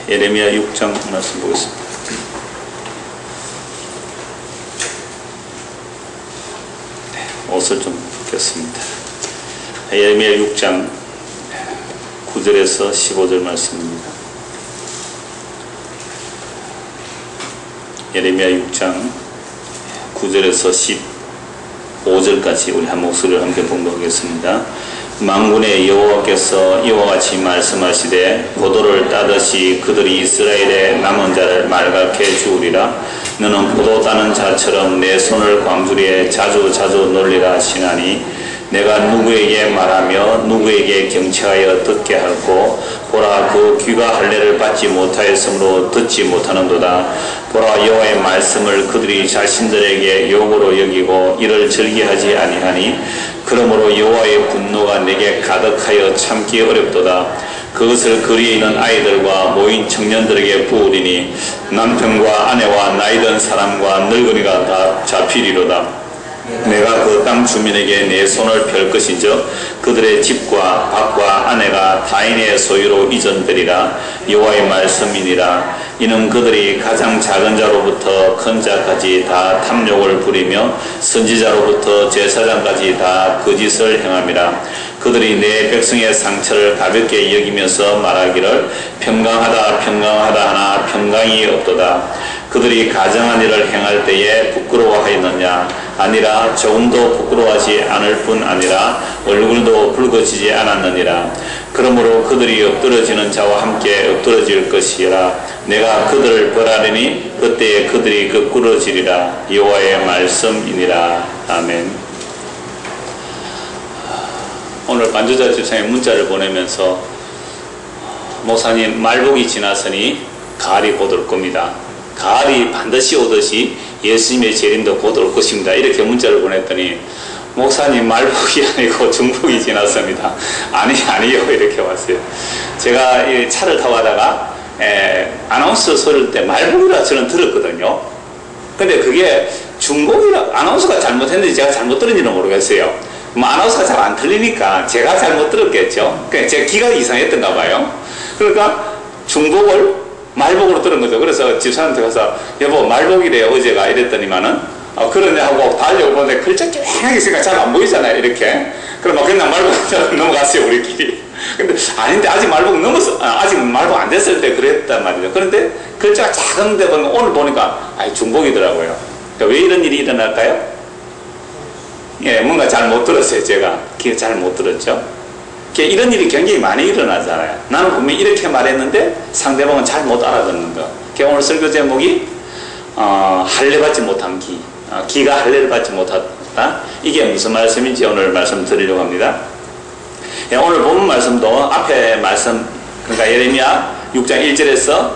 예레미야 6장 말씀 보겠습니다. 옷을 좀 벗겼습니다. 예레미야 6장 9절에서 15절 말씀입니다. 예레미야 6장 9절에서 15절까지 우리 한 목소리를 함께 봉독하겠습니다. 만군의 여호와께서 이와 같이 말씀하시되 포도를 따듯이 그들이 이스라엘의 남은 자를 말갛게 주우리라. 너는 포도 따는 자처럼 내 손을 광주리에 자주 놀리라 하시나니 내가 누구에게 말하며 누구에게 경치하여 듣게 하고 보라 그 귀가 할례를 받지 못하였으므로 듣지 못하는도다. 보라 여호와의 말씀을 그들이 자신들에게 욕으로 여기고 이를 즐기하지 아니하니 그러므로 여호와의 분노가 내게 가득하여 참기 어렵도다. 그것을 거리에 있는 아이들과 모인 청년들에게 부으리니 남편과 아내와 나이든 사람과 늙은이가 다 잡히리로다. 내가 그 땅 주민에게 내 손을 펼 것인즉 그들의 집과 밭과 아내가 타인의 소유로 이전되리라. 여호와의 말씀이니라. 이는 그들이 가장 작은 자로부터 큰 자까지 다 탐욕을 부리며 선지자로부터 제사장까지 다 거짓을 행함이라. 그들이 내 백성의 상처를 가볍게 여기면서 말하기를 평강하다 하나 평강이 없도다. 그들이 가정한 일을 행할 때에 부끄러워하였느냐? 아니라 조금도 부끄러워하지 않을 뿐 아니라 얼굴도 붉어지지 않았느니라. 그러므로 그들이 엎드러지는 자와 함께 엎드러질 것이라. 내가 그들을 벌하리니 그때에 그들이 거꾸러지리라. 여호와의 말씀이니라. 아멘. 오늘 반주자 주창에 문자를 보내면서 목사님 말복이 지났으니 가을이 곧 올 겁니다. 가을이 반드시 오듯이 예수님의 재림도 곧 올 것입니다. 이렇게 문자를 보냈더니 목사님 말복이 아니고 중복이 지났습니다. 아니요 이렇게 왔어요. 제가 이 차를 타고 가다가 아나운서 소리를 때 말복이라 저는 들었거든요. 근데 그게 중복이라 아나운서가 잘못했는지 제가 잘못 들은지는 모르겠어요. 아나운서가 잘 안 들리니까 제가 잘못 들었겠죠. 그러니까 제 귀가 이상했던가 봐요. 그러니까 중복을 말복으로 들은 거죠. 그래서 집사람한테 가서 여보 말복이래요 어제가 이랬더니만은 그러냐 하고 달려오는데 글자 쨍하게 있으니까 잘 안 보이잖아요 이렇게. 그럼 그냥 말복 넘어갔어요 우리끼리. 근데 아닌데 아직 말복 넘었어. 아직 말복 안 됐을 때 그랬단 말이죠. 그런데 글자가 작은데 보면 오늘 보니까 중복이더라고요. 그러니까 왜 이런 일이 일어날까요? 예, 뭔가 잘 못 들었어요. 제가 잘 못 들었죠. 이런 일이 굉장히 많이 일어나잖아요. 나는 분명히 이렇게 말했는데 상대방은 잘 못 알아듣는 거. 오늘 설교 제목이 할례받지 못한 기. 기가 할례를 받지 못했다. 이게 무슨 말씀인지 오늘 말씀드리려고 합니다. 예, 오늘 본문 말씀도 앞에 말씀, 그러니까 예레미야 6장 1절에서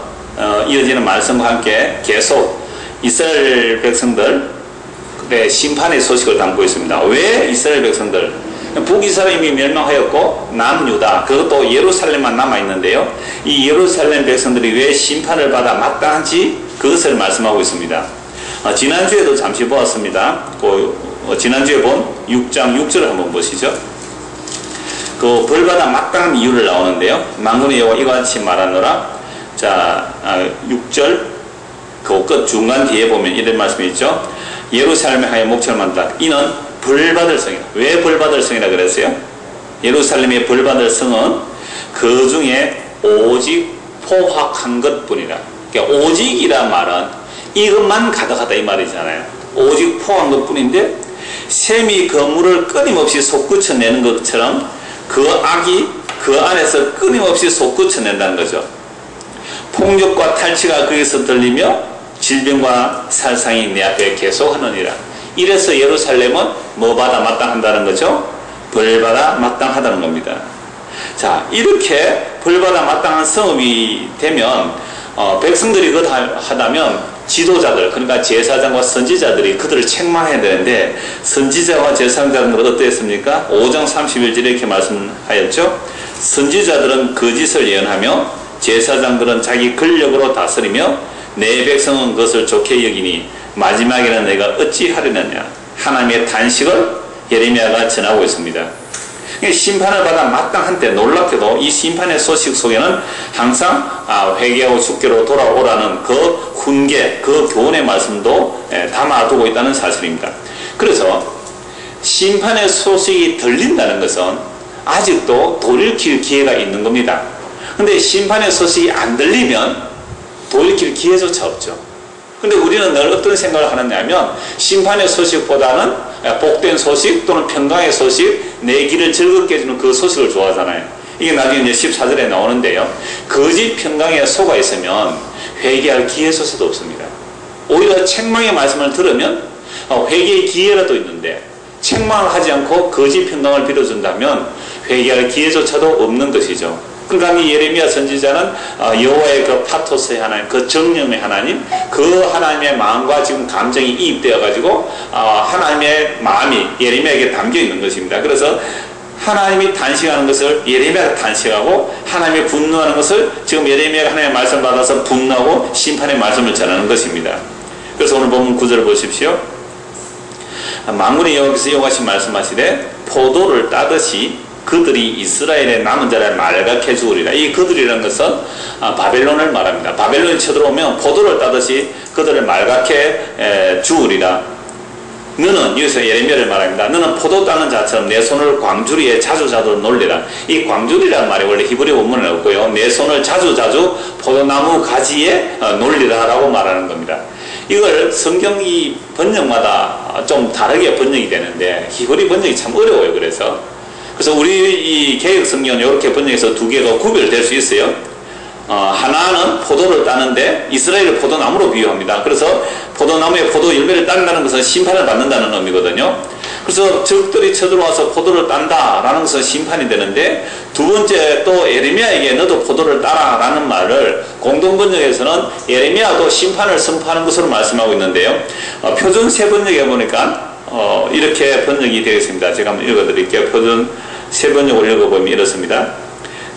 이어지는 말씀과 함께 계속 이스라엘 백성들의 심판의 소식을 담고 있습니다. 왜 이스라엘 백성들? 북이스라엘이 멸망하였고 남유다, 그것도 예루살렘만 남아있는데요. 이 예루살렘 백성들이 왜 심판을 받아 마땅한지 그것을 말씀하고 있습니다. 지난주에도 잠시 보았습니다. 지난주에 본 6장 6절을 한번 보시죠. 그 벌받아 마땅한 이유를 나오는데요. 만군의 여호와 이와 같이 말하노라. 자, 6절 그 끝 중간 뒤에 보면 이런 말씀이 있죠. 예루살렘에 하여 목청을 만다. 이는 벌받을 성이다. 왜 벌받을 성이라 그랬어요? 예루살렘의 벌받을 성은 그 중에 오직 포악한 것뿐이라. 그러니까 오직이라 말은 이것만 가득하다 이 말이잖아요. 오직 포악한 것뿐인데 샘이 그 물을 끊임없이 솟구쳐내는 것처럼 그 악이 그 안에서 끊임없이 솟구쳐낸다는 거죠. 폭력과 탈취가 거기서 들리며 질병과 살상이 내 앞에 계속하느니라. 이래서 예루살렘은 뭐 받아 마땅한다는 거죠? 벌받아 마땅하다는 겁니다. 자, 이렇게 벌받아 마땅한 성읍이 되면 백성들이 그렇다면 지도자들, 그러니까 제사장과 선지자들이 그들을 책망해야 되는데 선지자와 제사장들은 어땠습니까? 5장 31절에 이렇게 말씀하였죠. 선지자들은 거짓을 예언하며 제사장들은 자기 권력으로 다스리며 내 백성은 그것을 좋게 여기니 마지막에는 내가 어찌 하려느냐. 하나님의 단식을 예레미야가 전하고 있습니다. 심판을 받아 마땅한 때 놀랍게도 이 심판의 소식 속에는 항상 회개하고 주께로 돌아오라는 그 훈계, 그 교훈의 말씀도 담아두고 있다는 사실입니다. 그래서 심판의 소식이 들린다는 것은 아직도 돌이킬 기회가 있는 겁니다. 근데 심판의 소식이 안 들리면 돌이킬 기회조차 없죠. 근데 우리는 늘 어떤 생각을 하느냐면 심판의 소식보다는 복된 소식 또는 평강의 소식, 내 길을 즐겁게 해주는 그 소식을 좋아하잖아요. 이게 나중에 이제 14절에 나오는데요. 거짓 평강에 속아 있으면 회개할 기회조차도 없습니다. 오히려 책망의 말씀을 들으면 회개의 기회라도 있는데 책망을 하지 않고 거짓 평강을 빌어준다면 회개할 기회조차도 없는 것이죠. 그러니까 이 예레미야 선지자는 여호와의 그 파토스의 하나님, 그 정령의 하나님, 그 하나님의 마음과 지금 감정이 이입되어 가지고 하나님의 마음이 예레미야에게 담겨 있는 것입니다. 그래서 하나님이 단식하는 것을 예레미야가 단식하고 하나님이 분노하는 것을 지금 예레미야가 하나님의 말씀 받아서 분노하고 심판의 말씀을 전하는 것입니다. 그래서 오늘 본문 9절을 보십시오. 만군의 여호와께서 여호와신 말씀하시되 포도를 따듯이 그들이 이스라엘의 남은 자를 말갛게 주우리라. 이 그들이라는 것은 바벨론을 말합니다. 바벨론이 쳐들어오면 포도를 따듯이 그들을 말갛게 주우리라. 너는, 여기서 예레미야를 말합니다. 너는 포도 따는 자처럼 내 손을 광주리에 자주자주 놀리라. 이 광주리라는 말이 원래 히브리 원문에 없고요. 내 손을 자주자주 포도나무 가지에 놀리라 라고 말하는 겁니다. 이걸 성경이 번역마다 좀 다르게 번역이 되는데 히브리 번역이 참 어려워요. 그래서 우리 이 개역 성경은 이렇게 번역해서 두 개가 구별될 수 있어요. 하나는 포도를 따는데 이스라엘을 포도나무로 비유합니다. 그래서 포도나무에 포도 열매를 딴다는 것은 심판을 받는다는 의미거든요. 그래서 적들이 쳐들어와서 포도를 딴다라는 것은 심판이 되는데, 두 번째 또 예레미야에게 너도 포도를 따라라는 말을 공동번역에서는 예레미야도 심판을 선포하는 것으로 말씀하고 있는데요. 표준 세 번역에 보니까 이렇게 번역이 되어 있습니다. 제가 한번 읽어드릴게요. 표준 세 번역을 읽어보면 이렇습니다.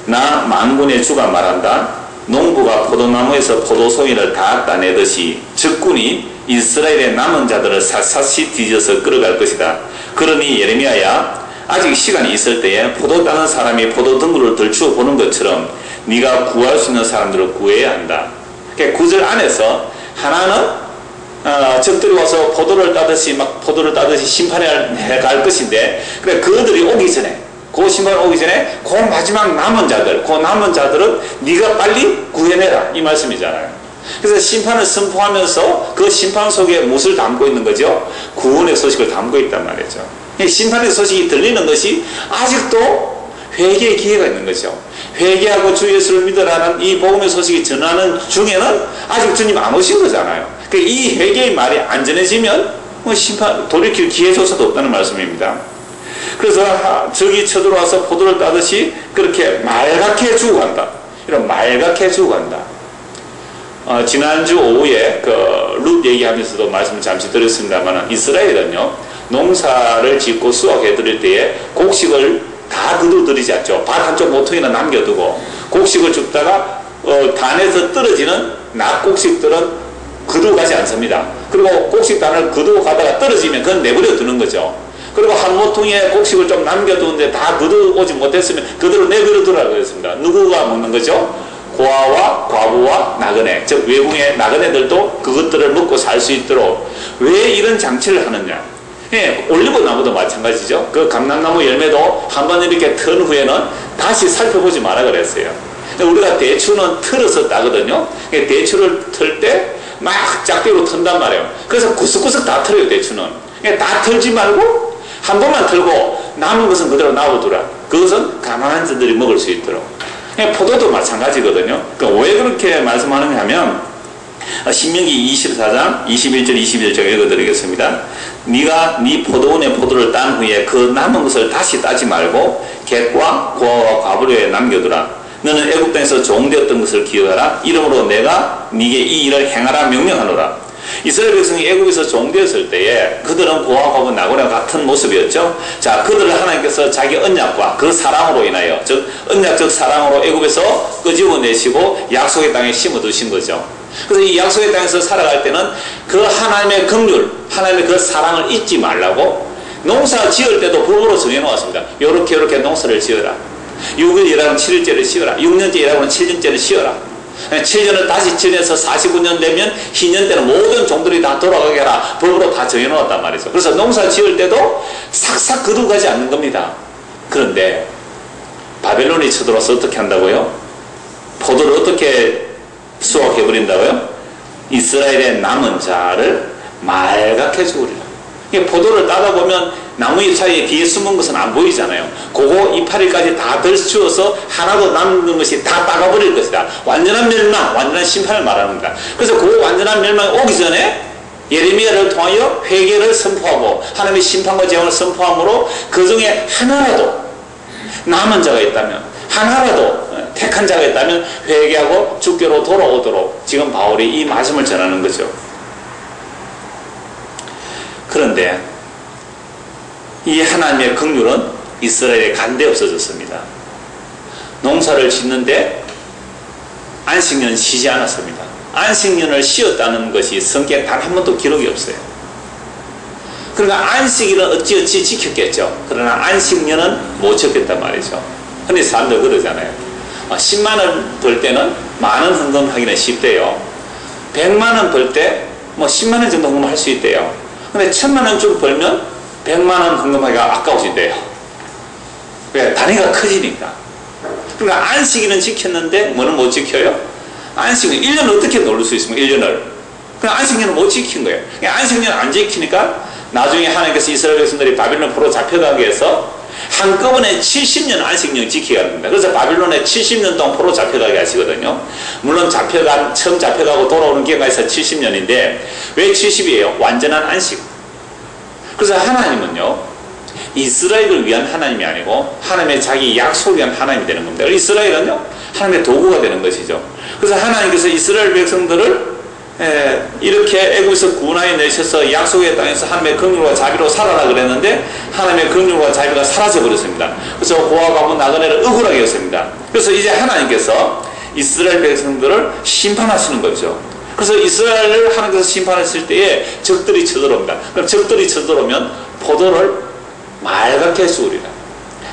나 만군의 주가 말한다. 농부가 포도나무에서 포도송이를 다 따내듯이 적군이 이스라엘의 남은 자들을 샅샅이 뒤져서 끌어갈 것이다. 그러니 예레미야야, 아직 시간이 있을 때에 포도 따는 사람이 포도 덩굴을 들추어 보는 것처럼 네가 구할 수 있는 사람들을 구해야 한다. 그러니까 구절 안에서 하나는 적들이 와서 포도를 따듯이 심판해 갈 것인데, 그래 그들이 오기 전에, 그 심판 오기 전에 그 마지막 남은 자들은 네가 빨리 구해내라 이 말씀이잖아요. 그래서 심판을 선포하면서 그 심판 속에 무엇을 담고 있는 거죠? 구원의 소식을 담고 있단 말이죠. 심판의 소식이 들리는 것이 아직도 회개의 기회가 있는 거죠. 회개하고 주 예수를 믿으라는 이 복음의 소식이 전하는 중에는 아직 주님 안 오신 거잖아요. 이 회개의 말이 안 전해지면 심판 돌이킬 기회조차도 없다는 말씀입니다. 그래서 적이 쳐들어와서 포도를 따듯이 그렇게 말갛게 죽어간다. 이런 말갛게 죽어간다. 지난주 오후에 룻 얘기하면서도 말씀을 잠시 드렸습니다만, 이스라엘은요 농사를 짓고 수확해 드릴 때에 곡식을 다 거두들이지 않죠. 밭 한쪽 모퉁이나 남겨두고 곡식을 줍다가 단에서 떨어지는 낙곡식들은 거두가지 않습니다. 그리고 곡식단을 거두고 가다가 떨어지면 그건 내버려 두는 거죠. 그리고 한 모퉁이에 곡식을 좀 남겨두는데 다 거두오지 못했으면 그대로 내버려 두라고 했습니다. 누구가 먹는 거죠? 고아와 과부와 나그네, 즉 외국의 나그네들도 그것들을 먹고 살 수 있도록. 왜 이런 장치를 하느냐? 올리브 나무도 마찬가지죠. 그 감람나무 열매도 한번 이렇게 튼 후에는 다시 살펴보지 마라 그랬어요. 우리가 대추는 틀어서 따거든요. 대추를 틀 때 막 짝대로 튼단 말이에요. 그래서 구석구석 다 틀어요. 대추는 다 틀지 말고 한 번만 틀고 남은 것은 그대로 놔두라. 그것은 가난한 자들이 먹을 수 있도록. 포도도 마찬가지거든요. 왜 그렇게 말씀하느냐 하면 신명기 24장 21절 21절 읽어드리겠습니다. 네가 네 포도원의 포도를 딴 후에 그 남은 것을 다시 따지 말고 객과 고아와 과부료에 남겨두라. 너는 애굽 땅에서 종되었던 것을 기억하라. 이러므로 내가 네게 이 일을 행하라 명령하노라. 이스라엘 백성이 애굽에서 종되었을 때에 그들은 고아와 과부 나그네와 같은 모습이었죠. 자, 그들을 하나님께서 자기 언약과 그 사랑으로 인하여, 즉 언약적 사랑으로 애굽에서 끄집어내시고 약속의 땅에 심어두신 거죠. 그래서 이 약속의 땅에서 살아갈 때는 그 하나님의 긍휼, 하나님의 그 사랑을 잊지 말라고 농사 지을 때도 법으로 정해놓았습니다. 요렇게 농사를 지어라. 6일 일하면 7일째를 쉬어라. 6년째 일하면 7년째를 쉬어라. 7년을 다시 지내서 49년 되면 희년 때는 모든 종들이 다 돌아가게 하라. 법으로 다 정해놓았단 말이죠. 그래서 농사 지을 때도 삭삭 거두가지 않는 겁니다. 그런데 바벨론이 쳐들어와서 어떻게 한다고요? 포도를 어떻게 수확해버린다고요? 이스라엘의 남은 자를 말갛게 죽으리라. 포도를 따다 보면 나무 잎 사이에 뒤에 숨은 것은 안 보이잖아요. 그거 이파리까지 다 덜치워서 하나도 남는 것이 다 따가버릴 것이다. 완전한 멸망, 완전한 심판을 말하는 겁니다. 그래서 그 완전한 멸망이 오기 전에 예레미야를 통하여 회개를 선포하고 하나님의 심판과 재앙을 선포함으로 그 중에 하나라도 남은 자가 있다면, 하나라도 택한 자가 있다면 회개하고 주께로 돌아오도록 지금 바울이 이 말씀을 전하는 거죠. 그런데 이 하나님의 긍휼은 이스라엘에 간데 없어졌습니다. 농사를 짓는데 안식년 쉬지 않았습니다. 안식년을 쉬었다는 것이 성경에 단 한 번도 기록이 없어요. 그러니까 안식일은 어찌어찌 지켰겠죠. 그러나 안식년은 못 지켰단 말이죠. 근데 사람들 그러잖아요. 10만 원 벌 때는 만원 헌금하기는 쉽대요. 100만 원 벌 때 뭐 10만 원 정도 헌금할 수 있대요. 근데 1000만 원쯤 벌면 100만 원 헌금하기가 아까워진대요. 왜? 단위가 커지니까. 그러니까 안식일은 지켰는데 뭐는 못 지켜요? 안식일 1년을 어떻게 놀릴 수 있습니까? 1년을. 그냥 안식년은 못 지킨 거예요. 안식년 안 지키니까 나중에 하나님께서 이스라엘 백성들이 바빌론 포로 잡혀가게 해서 한꺼번에 70년 안식년 지키게 합니다. 그래서 바빌론에 70년 동안 포로 잡혀가게 하시거든요. 물론 처음 잡혀가고 돌아오는 기간에서 70년인데 왜 70이에요? 완전한 안식. 그래서 하나님은요, 이스라엘을 위한 하나님이 아니고 하나님의 자기 약속을 위한 하나님이 되는 겁니다. 이스라엘은요, 하나님의 도구가 되는 것이죠. 그래서 하나님께서 이스라엘 백성들을 이렇게 애굽에서 구원하여 내셔서 약속의 땅에서 하나님의 긍휼과 자비로 살아라 그랬는데 하나님의 긍휼과 자비가 사라져 버렸습니다. 그래서 고아 가문 나그네를 억울하게 했습니다. 그래서 이제 하나님께서 이스라엘 백성들을 심판하시는 거죠. 그래서 이스라엘을 하나님께서 심판하실 때에 적들이 쳐들어옵니다. 그럼 적들이 쳐들어오면 포도를 말갛게 쏘리라.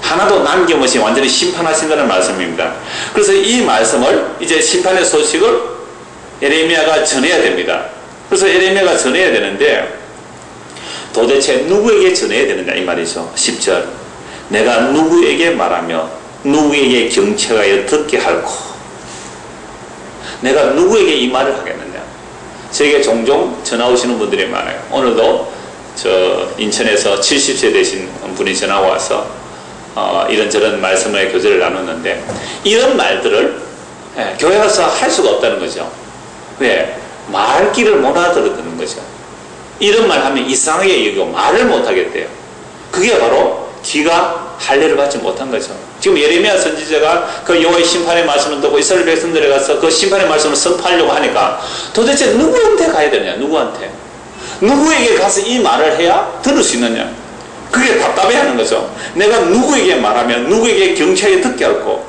하나도 남김없이 완전히 심판하신다는 말씀입니다. 그래서 이 말씀을 이제 심판의 소식을 예레미야가 전해야 됩니다. 그래서 예레미야가 전해야 되는데 도대체 누구에게 전해야 되느냐 이 말이죠. 10절 내가 누구에게 말하며 누구에게 경책하여 듣게 할꼬. 내가 누구에게 이 말을 하겠느냐. 저에게 종종 전화 오시는 분들이 많아요. 오늘도 저 인천에서 70세 되신 분이 전화 와서 이런저런 말씀의 교제를 나눴는데 이런 말들을 교회 가서 할 수가 없다는 거죠. 왜? 말귀를 못 알아듣는 거죠. 이런 말 하면 이상하게 여기고 말을 못 하겠대요. 그게 바로 귀가 할례를 받지 못한 거죠. 지금 예레미야 선지자가 그 여호와의 심판의 말씀을 듣고 이스라엘 백성들에 가서 그 심판의 말씀을 선포하려고 하니까 도대체 누구한테 가야 되냐? 누구한테? 누구에게 가서 이 말을 해야 들을 수 있느냐? 그게 답답해하는 거죠. 내가 누구에게 말하면 누구에게 경쾌하게 듣게 할꼬.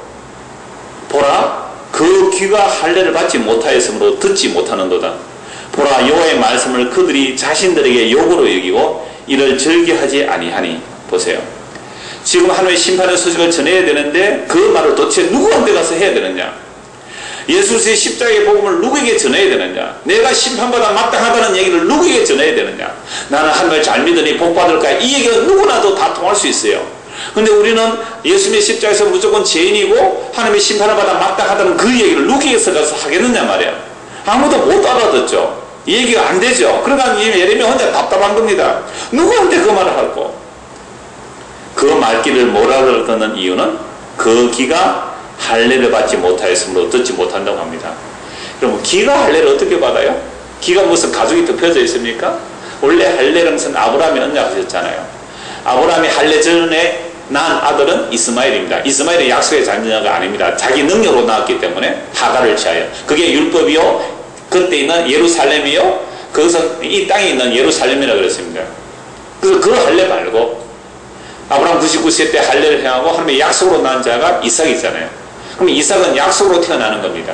보라 그 귀가 할례를 받지 못하였으므로 듣지 못하는도다. 보라 여호와의 말씀을 그들이 자신들에게 욕으로 여기고 이를 즐겨하지 아니하니. 보세요. 지금 하나님의 심판의 소식을 전해야 되는데 그 말을 도대체 누구한테 가서 해야 되느냐. 예수의 십자가의 복음을 누구에게 전해야 되느냐. 내가 심판받아 마땅하다는 얘기를 누구에게 전해야 되느냐. 나는 하나님을 잘 믿으니 복받을까. 이 얘기가 누구나도 다 통할 수 있어요. 근데 우리는 예수님의 십자가에서 무조건 죄인이고 하나님의 심판을 받아 마땅하다는 그 얘기를 누구에게서 가서 하겠느냐 말이야. 아무도 못 알아듣죠. 이 얘기가 안 되죠. 그러니까 예레미야 혼자 답답한 겁니다. 누구한테 그 말을 할꼬. 그 말귀를 못 알아듣는 이유는 그 귀가 할례를 받지 못하였으므로 듣지 못한다고 합니다. 그럼 귀가 할례를 어떻게 받아요? 귀가 무슨 가죽이 덮여져 있습니까? 원래 할례는 아브라함이 언약하셨잖아요. 아브라함이 할례 전에 난 아들은 이스마엘입니다. 이스마엘은 약속의 자녀가 아닙니다. 자기 능력으로 낳았기 때문에 하갈을 취하여. 그게 율법이요. 그때 있는 예루살렘이요. 거기서 이 땅에 있는 예루살렘이라고 그랬습니다. 그래서 그 할례 말고 아브라함 99세 때 할례를 행하고 하나님의 약속으로 낳은 자가 이삭이잖아요. 그럼 이삭은 약속으로 태어나는 겁니다.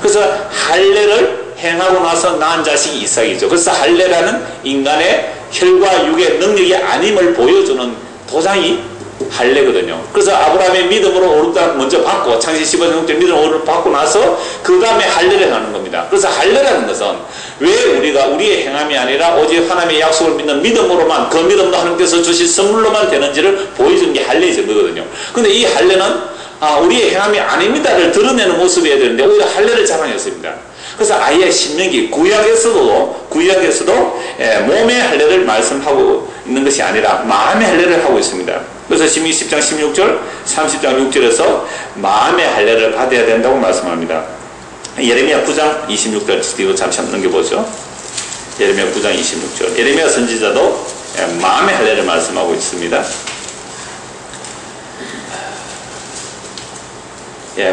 그래서 할례를 행하고 나서 낳은 자식이 이삭이죠. 그래서 할례라는 인간의 혈과 육의 능력이 아님을 보여주는 도장이 할례거든요. 그래서 아브라함의 믿음으로 어른 땅 먼저 받고 창세기 15장 6절 믿음으로 어른 받고 나서 그 다음에 할례를 하는 겁니다. 그래서 할례라는 것은 왜 우리가 우리의 행함이 아니라 오직 하나님의 약속을 믿는 믿음으로만, 그 믿음도 하나님께서 주신 선물로만 되는지를 보여주는 게 할례의 증거거든요. 근데 이 할례는 우리의 행함이 아닙니다를 드러내는 모습이어야 되는데 오히려 할례를 자랑했습니다. 그래서 아예 신명기 구약에서도 몸의 할례를 말씀하고 있는 것이 아니라 마음의 할례를 하고 있습니다. 그래서 신명기 10장 16절 30장 6절에서 마음의 할례를 받아야 된다고 말씀합니다. 예레미야 9장 26절 이거 잠시 한번 넘겨보죠. 예레미야 9장 26절 예레미야 선지자도 마음의 할례를 말씀하고 있습니다.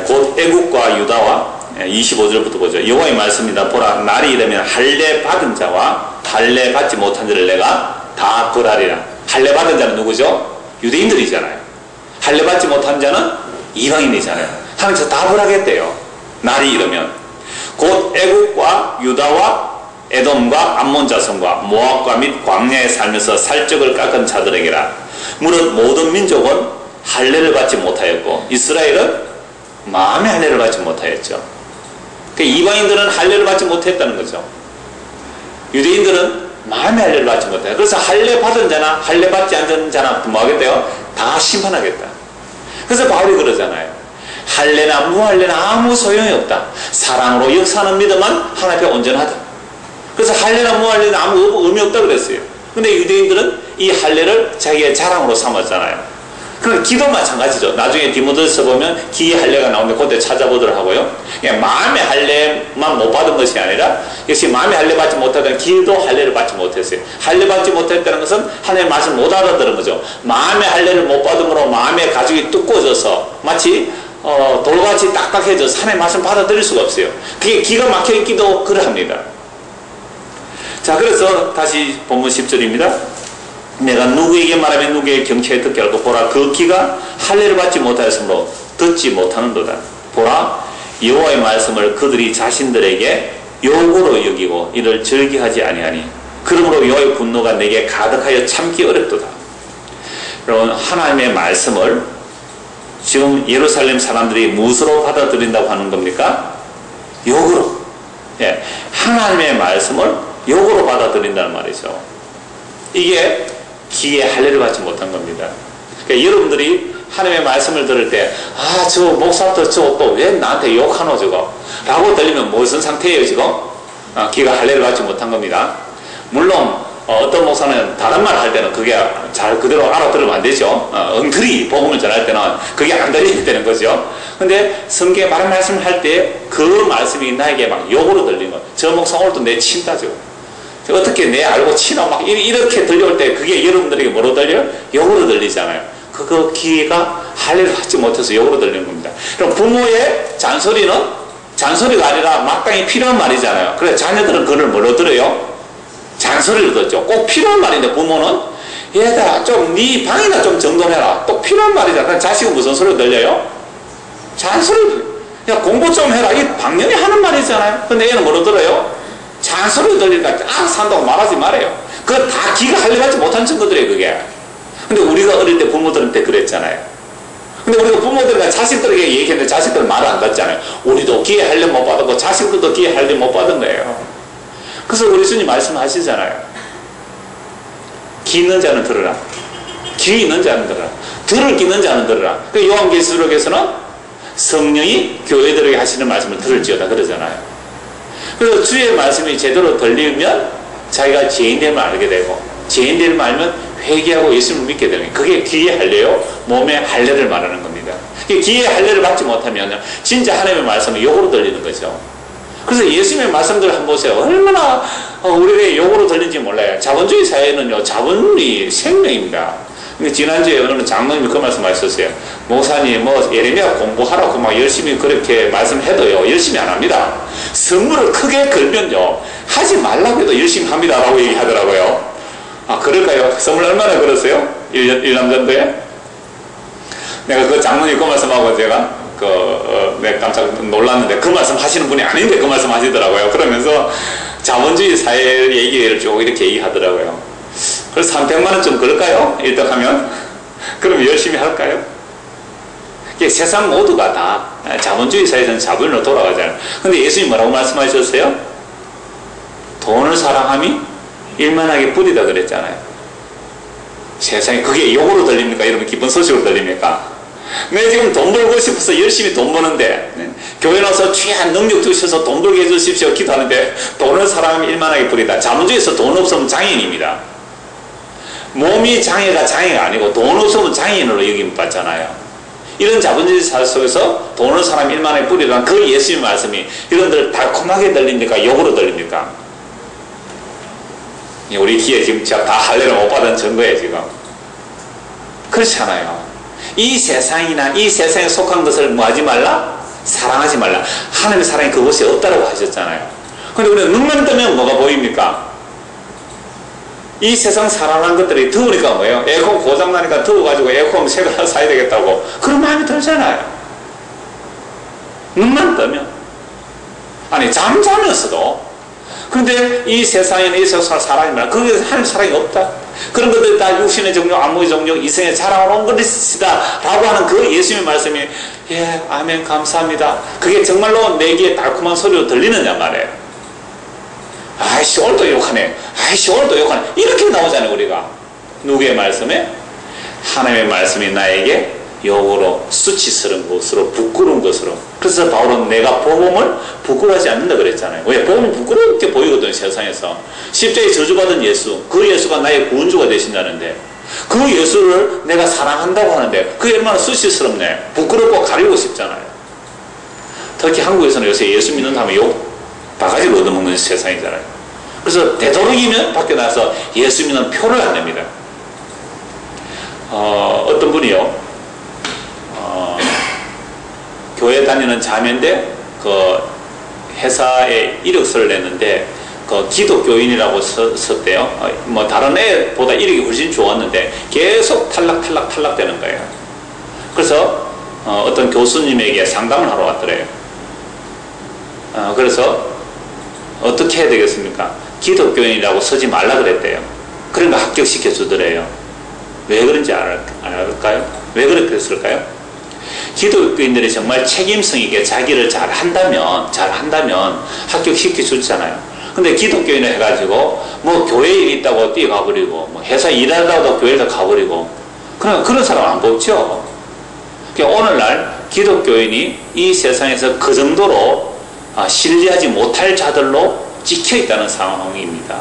곧 애국과 유다와 25절부터 보죠. 여호와의 말씀입니다. 보라, 날이 이르면 할례 받은 자와 할례 받지 못한 자를 내가 다 벌하리라. 할례 받은 자는 누구죠? 유대인들이잖아요. 할례 받지 못한 자는 이방인이잖아요. 하나님께서 다 벌하겠대요. 날이 이르면 곧 애국과 유다와 에돔과 암몬 자손과 모압과 및 광야에 살면서 살적을 깎은 자들에게라. 무릇 모든 민족은 할례를 받지 못하였고 이스라엘은 마음의 할례를 받지 못하였죠. 그러니까 이방인들은 할례를 받지 못했다는 거죠. 유대인들은 마음의 할례를 받지 못해요. 그래서 할례 받은 자나 할례 받지 않은 자나 뭐 하겠대요? 다 심판하겠다. 그래서 바울이 그러잖아요. 할례나 무할례나 아무 소용이 없다. 사랑으로 역사하는 믿음은 하나님 앞에 온전하다. 그래서 할례나 무할례는 아무 의미 없다 그랬어요. 근데 유대인들은 이 할례를 자기의 자랑으로 삼았잖아요. 그럼 기도 마찬가지죠. 나중에 디모데서 보면 기의 할례가 나오는데 그때 찾아보더라고요. 마음의 할례만 못 받은 것이 아니라 역시 마음의 할례 받지 못하던 기도 할례를 받지 못했어요. 할례 받지 못했다는 것은 하나님의 말씀 못 알아들은 거죠. 마음의 할례를 못 받음으로 마음의 가죽이 두꺼워져서 마치 돌같이 딱딱해져서 하나님의 말씀 받아들일 수가 없어요. 그게 기가 막혀있기도 그러합니다. 자, 그래서 다시 본문 10절입니다. 내가 누구에게 말하면 누구에게 경쾌히 듣게 하고 보라, 그 귀가 할례를 받지 못하였으므로 듣지 못하는도다. 보라, 여호와의 말씀을 그들이 자신들에게 요구로 여기고 이를 즐기하지 아니하니 그러므로 여호와의 분노가 내게 가득하여 참기 어렵도다. 여러분, 하나님의 말씀을 지금 예루살렘 사람들이 무엇으로 받아들인다고 하는 겁니까? 요구로. 하나님의 말씀을 요구로 받아들인다는 말이죠. 이게 기에 할례를 받지 못한 겁니다. 그러니까 여러분들이 하나님의 말씀을 들을 때 저 목사도 저거 또 왜 나한테 욕하노 저거 라고 들리면 무슨 상태예요 지금? 기가 할례를 받지 못한 겁니다. 물론 어떤 목사는 다른 말 할 때는 그게 잘 그대로 알아들으면 안 되죠. 엉터리 복음을 전할 때는 그게 안 들리는 거죠. 근데 성경에 바른 말씀을 할 때 그 말씀이 나에게 막 욕으로 들리는 거예요. 저 목사 오늘도 내 친다 저거. 어떻게 내 알고 치나 막 이렇게 들려올 때 그게 여러분들에게 뭐로 들려요? 욕으로 들리잖아요. 그 기회가 할례를 하지 못해서 욕으로 들리는 겁니다. 그럼 부모의 잔소리가 아니라 마땅히 필요한 말이잖아요. 그래서 자녀들은 그걸 뭐로 들어요? 잔소리를 듣죠. 꼭 필요한 말인데 부모는 얘들아 좀 네 방이나 좀 정돈해라. 또 필요한 말이잖아. 그럼 자식은 무슨 소리를 들려요? 잔소리를. 야 공부 좀 해라. 이 방연히 하는 말이잖아요. 근데 얘는 뭐로 들어요? 잔소리 들리니까 산다고 말하지 말아요. 그거 다 기가 할례 받지 못한 친구들이에요 그게. 근데 우리가 어릴 때 부모들한테 그랬잖아요. 근데 우리가 부모들과 자식들에게 얘기했는데 자식들은 말을 안 듣잖아요. 우리도 기회 할례 못 받았고 자식들도 기회 할례 못 받은 거예요. 그래서 우리 주님 말씀하시잖아요. 귀 있는 자는 들으라. 귀 있는 자는 들으라. 들을 귀 있는 자는 들으라. 그 요한계시록에서는 성령이 교회들에게 하시는 말씀을 들을지어다 그러잖아요. 그래서 주의 말씀이 제대로 들리면 자기가 죄인됨을 알게 되고 죄인됨을 알면 회개하고 예수님을 믿게 되는 거예요. 그게 귀의 할례요. 몸의 할례를 말하는 겁니다. 귀의 할례를 받지 못하면 진짜 하나님의 말씀은 욕으로 들리는 거죠. 그래서 예수님의 말씀들을 한번 보세요. 얼마나 우리에게 욕으로 들리는지 몰라요. 자본주의 사회는요. 자본이 생명입니다. 지난주에 어느 장로님이 그 말씀 하셨어요. 목사님 예레미야 공부하라고 막 열심히 그렇게 말씀해도요 열심히 안 합니다. 선물을 크게 걸면요 하지 말라고 해도 열심히 합니다 라고 얘기하더라고요. 그럴까요? 선물 얼마나 걸었어요? 1년 전도에? 내가 그 장로님 그 말씀하고 제가 내가 깜짝 놀랐는데 그 말씀 하시는 분이 아닌데 그 말씀 하시더라고요. 그러면서 자본주의 사회 얘기를 쭉 이렇게 얘기하더라고요. 그래서 300만 원 좀 그럴까요? 1등 하면? 그럼 열심히 할까요? 세상 모두가 다 자본주의 사회에서는 자본으로 돌아가잖아요. 근데 예수님 뭐라고 말씀하셨어요? 돈을 사랑함이 일만하게 뿌리다 그랬잖아요. 세상에 그게 욕으로 들립니까? 여러분 기쁜 소식으로 들립니까? 내가 지금 돈 벌고 싶어서 열심히 돈 버는데 교회 나와서 귀한 능력 주셔서 돈 벌게 해주십시오 기도하는데 돈을 사랑하면 일만하게 뿌리다. 자본주의에서 돈 없으면 장애인입니다. 몸이 장애가 아니고 돈 없으면 장애인으로 여김받잖아요. 이런 자본주의 사회 속에서 돈을 사람이 일만하게 뿌리라는 그 예수님 말씀이 여러분들 달콤하게 들립니까? 욕으로 들립니까? 우리 귀에 지금 제가 다 할례를 못 받은 증거예요 지금. 그렇지 않아요. 이 세상이나 이 세상에 속한 것을 뭐 하지 말라? 사랑하지 말라. 하나님의 사랑이 그것이 없다고 하셨잖아요. 근데 우리가 눈만 뜨면 뭐가 보입니까? 이 세상 사랑하는 것들이 더우니까 뭐예요? 에어컨 고장나니까 더워가지고 에어컨 새 거 하나 사야 되겠다고 그런 마음이 들잖아요. 눈만 뜨면. 아니 잠자면서도. 그런데 이 세상에는 이 세상 사랑이 말이야. 거기에 하나님 사랑이 없다. 그런 것들이 다 육신의 정욕, 안목의 정욕, 이성의 자랑으로 온 것이다 라고 하는 그 예수님의 말씀이 예, 아멘 감사합니다. 그게 정말로 내 귀에 달콤한 소리로 들리느냐 말이에요. 아이씨 오늘도 욕하네. 아이씨 오늘도 욕하네. 이렇게 나오잖아요 우리가. 누구의 말씀에? 하나님의 말씀이 나에게 욕으로 수치스러운 것으로 부끄러운 것으로. 그래서 바울은 내가 복음을 부끄러워하지 않는다 그랬잖아요. 왜? 복음은 부끄럽게 보이거든요 세상에서. 십자가에 저주받은 예수, 그 예수가 나의 구원주가 되신다는데 그 예수를 내가 사랑한다고 하는데 그게 얼마나 수치스럽네. 부끄럽고 가리고 싶잖아요. 특히 한국에서는 요새 예수 믿는 사람이 욕 바가지로 얻어먹는 세상이잖아요. 그래서 되도록이면 밖에 나가서 예수 믿는 표를 안 냅니다. 어떤 분이요 교회 다니는 자매인데 그 회사에 이력서를 냈는데 그 기독교인이라고 썼대요. 뭐 다른 애보다 이력이 훨씬 좋았는데 계속 탈락 되는 거예요. 그래서 어떤 교수님에게 상담을 하러 왔더래요. 그래서 어떻게 해야 되겠습니까? 기독교인이라고 쓰지 말라 그랬대요. 그러니까 합격시켜 주더래요. 왜 그런지 알까요? 왜 그렇게 했을까요? 기독교인들이 정말 책임성 있게 자기를 잘 한다면 합격시켜 주잖아요. 근데 기독교인을 해가지고 뭐 교회에 있다고 뛰어가버리고 뭐 회사 일하다가도 교회에서 가버리고 그런 사람 안 뽑죠. 그러니까 오늘날 기독교인이 이 세상에서 그 정도로 신뢰하지 못할 자들로 찍혀있다는 상황입니다.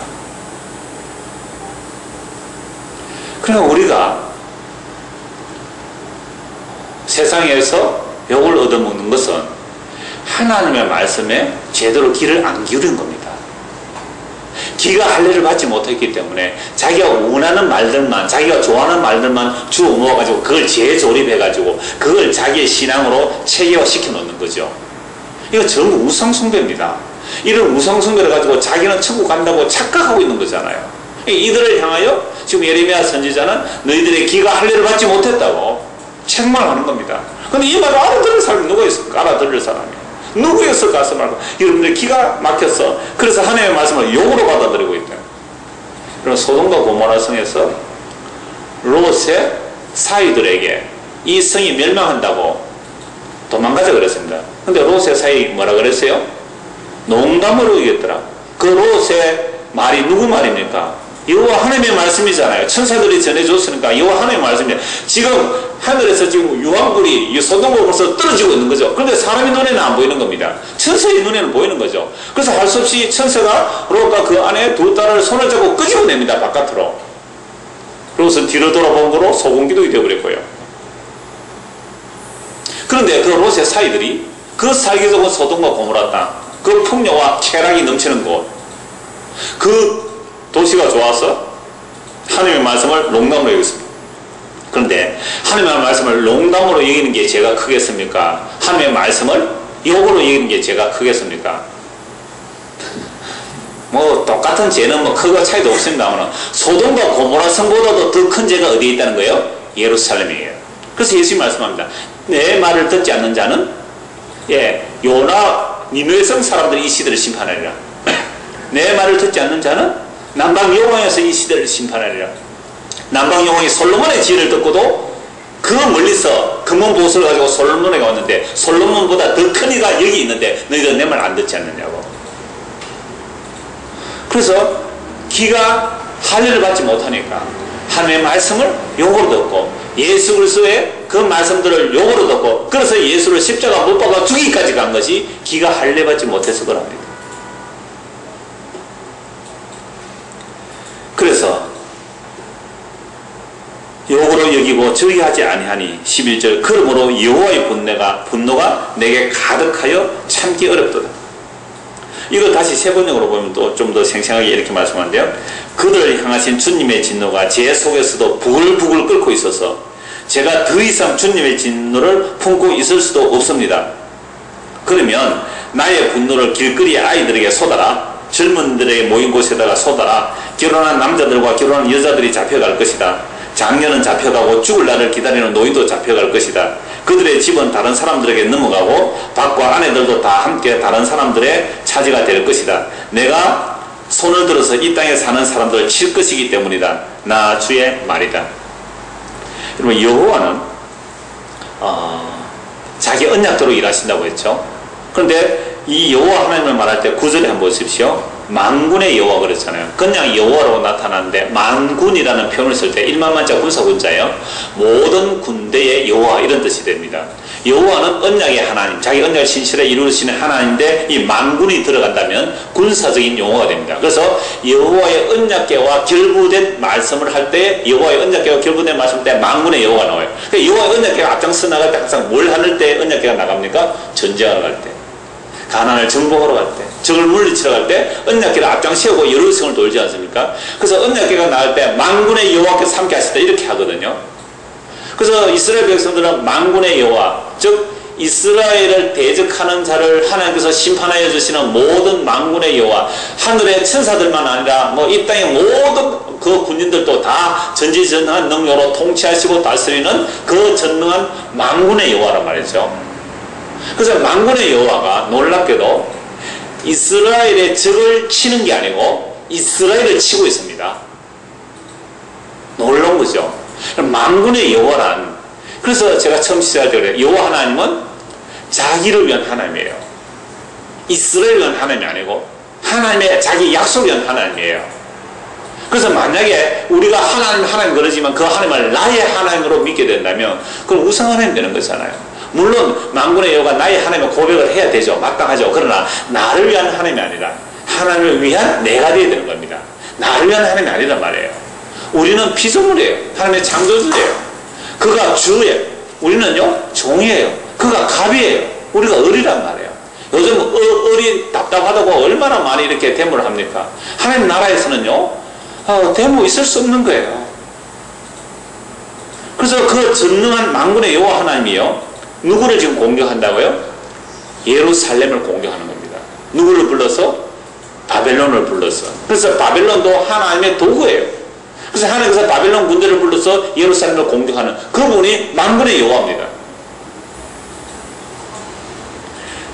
그러니까 우리가 세상에서 욕을 얻어먹는 것은 하나님의 말씀에 제대로 귀를 안 기울인 겁니다. 귀가 할례를 받지 못했기 때문에 자기가 원하는 말들만, 자기가 좋아하는 말들만 주워 모아가지고 그걸 재조립해가지고 그걸 자기의 신앙으로 체계화시켜 놓는 거죠. 이거 전부 우상숭배입니다. 이런 우상숭배를 가지고 자기는 천국 간다고 착각하고 있는 거잖아요. 이들을 향하여 지금 예레미야 선지자는 너희들의 귀가 할례를 받지 못했다고 책망하는 겁니다. 근데 이 말을 알아들을 사람이 누가 있을까? 알아들을 사람이 누구였을까? 해서 말고 여러분들 기가 막혔어. 그래서 하나님의 말씀을 욕으로 받아들이고 있다. 그럼 소돔과 고모라 성에서 롯의 사이들에게 이 성이 멸망한다고 도망가자 그랬습니다. 근데 롯의 사이 뭐라 그랬어요? 농담으로 얘기했더라. 그 롯의 말이 누구 말입니까? 여호와 하나님의 말씀이잖아요. 천사들이 전해줬으니까 여호와 하나님의 말씀이에요. 지금 하늘에서 지금 유황불이 소돔과 벌써 떨어지고 있는 거죠. 그런데 사람의 눈에는 안 보이는 겁니다. 천사의 눈에는 보이는 거죠. 그래서 할 수 없이 천사가 롯과 그 아내 두 딸을 손을 잡고 끄집어냅니다. 바깥으로. 롯은 뒤로 돌아본 거로 소금기둥이 되어버렸고요. 그런데 그 롯의 사이들이 그 살기 좋은 소돔과 고모라 땅, 그 풍요와 쾌락이 넘치는 곳, 그 도시가 좋아서 하나님의 말씀을 농담으로 여겼습니다. 그런데 하나님의 말씀을 농담으로 여기는 게 제가 크겠습니까? 하나님의 말씀을 욕으로 여기는 게 제가 크겠습니까? 뭐 똑같은 죄는 뭐 크고 차이도 없습니다만 소돔과 고모라 성보다도 더 큰 죄가 어디에 있다는 거예요? 예루살렘이에요. 그래서 예수님이 말씀합니다. 내 말을 듣지 않는 자는 요나 니느웨성 사람들이 이 시대를 심판하리라. 내 말을 듣지 않는 자는 남방 여호와에서 이 시대를 심판하리라. 남방 여호와의 솔로몬의 지혜를 듣고도 그 멀리서 금은 보석을 가지고 솔로몬에게 왔는데 솔로몬보다 더 큰 이가 여기 있는데 너희들 내 말 안 듣지 않느냐고. 그래서 귀가 할례를 받지 못하니까 하나님의 말씀을 욕으로 듣고 예수 그리스도의 그 말씀들을 욕으로 듣고 그래서 예수를 십자가 못 박아 죽이기까지 간 것이 귀가 할례 받지 못해서 그럽니다. 그래서 욕으로 여기고 저기하지 아니하니 11절 그러므로 여호와의 분노가 내게 가득하여 참기 어렵도다. 이거 다시 세 번역으로 보면 또 좀 더 생생하게 이렇게 말씀하는데요. 그들을 향하신 주님의 진노가 제 속에서도 부글부글 끓고 있어서 제가 더 이상 주님의 진노를 품고 있을 수도 없습니다. 그러면 나의 분노를 길거리 아이들에게 쏟아라. 젊은들에게 모인 곳에다가 쏟아라. 결혼한 남자들과 결혼한 여자들이 잡혀갈 것이다. 장녀는 잡혀가고 죽을 날을 기다리는 노인도 잡혀갈 것이다. 그들의 집은 다른 사람들에게 넘어가고 밭과 아내들도 다 함께 다른 사람들의 차지가 될 것이다. 내가 손을 들어서 이 땅에 사는 사람들을 칠 것이기 때문이다. 나 주의 말이다. 여러분 여호와는 자기 언약대로 일하신다고 했죠. 그런데 이 여호와 하나님을 말할 때 9절에 한번 보십시오. 만군의 여호와 그랬잖아요. 그냥 여호와로 나타나는데 만군이라는 표현을 쓸 때 1만만자 군사군자예요. 모든 군대의 여호와 이런 뜻이 됩니다. 여호와는 언약의 하나님, 자기 언약을 신실에 이루시는 하나님인데 이 만군이 들어간다면 군사적인 용어가 됩니다. 그래서 여호와의 언약궤와 결부된 말씀을 할 때 여호와의 언약궤와 결부된 말씀을 할 때 만군의 여호와가 나와요. 그러니까 여호와의 언약궤가 앞장서 나갈 때 항상 뭘 하는 때 언약궤가 나갑니까? 전쟁하러 갈 때, 가나안을 정복하러 갈 때, 적을 물리치러 갈 때 언약궤를 앞장세우고 여러 성을 돌지 않습니까? 그래서 언약궤가 나갈 때 만군의 여호와께서 함께 하시다 이렇게 하거든요. 그래서 이스라엘 백성들은 만군의 여호와, 즉 이스라엘을 대적하는 자를 하나님께서 심판하여 주시는 모든 만군의 여호와, 하늘의 천사들만 아니라 뭐 이 땅의 모든 그 군인들도 다 전지전능한 능력으로 통치하시고 다스리는 그 전능한 만군의 여호와란 말이죠. 그래서 만군의 여호와가 놀랍게도 이스라엘의 적을 치는 게 아니고 이스라엘을 치고 있습니다. 놀라운 거죠. 만군의 여호와란, 그래서 제가 처음 시작할 때 그래요. 여호와 하나님은 자기를 위한 하나님이에요. 이스라엘을 위한 하나님이 아니고 하나님의 자기 약속을 위한 하나님이에요. 그래서 만약에 우리가 하나님 그러지만 그 하나님을 나의 하나님으로 믿게 된다면 그럼 우상 하나님 되는 거잖아요. 물론 만군의 여호와가 나의 하나님을 고백을 해야 되죠. 마땅하죠. 그러나 나를 위한 하나님이 아니라 하나님을 위한 내가 되어야 되는 겁니다. 나를 위한 하나님이 아니란 말이에요. 우리는 피조물이에요. 하나님의 창조주예요. 그가 주예요. 우리는요 종이에요. 그가 갑이에요. 우리가 을이란 말이에요. 요즘 을이 답답하다고 얼마나 많이 이렇게 데모를 합니까? 하나님 나라에서는요 데모 있을 수 없는 거예요. 그래서 그 전능한 만군의 여호와 하나님이요 누구를 지금 공격한다고요? 예루살렘을 공격하는 겁니다. 누구를 불러서? 바벨론을 불러서. 그래서 바벨론도 하나님의 도구예요. 그래서 하나님께서 바벨론 군대를 불러서 예루살렘을 공격하는 그분이 만군의 여호와입니다.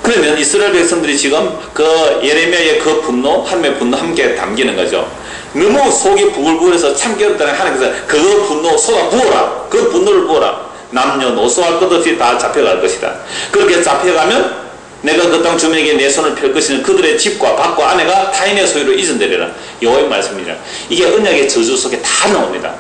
그러면 이스라엘 백성들이 지금 그 예레미야의 그 분노, 하나님의 분노 함께 담기는 거죠. 너무 속이 부글부글해서 참기 어렵다는 하나님께서 그 분노 쏟아 부어라. 그 분노를 부어라. 남녀노소할 것 없이 다 잡혀갈 것이다. 그렇게 잡혀가면 내가 그 땅 주민에게 내 손을 펼 것이는 그들의 집과 밭과 아내가 타인의 소유로 이전되리라. 여호와의 말씀입니다. 이게 언약의 저주 속에 다 나옵니다.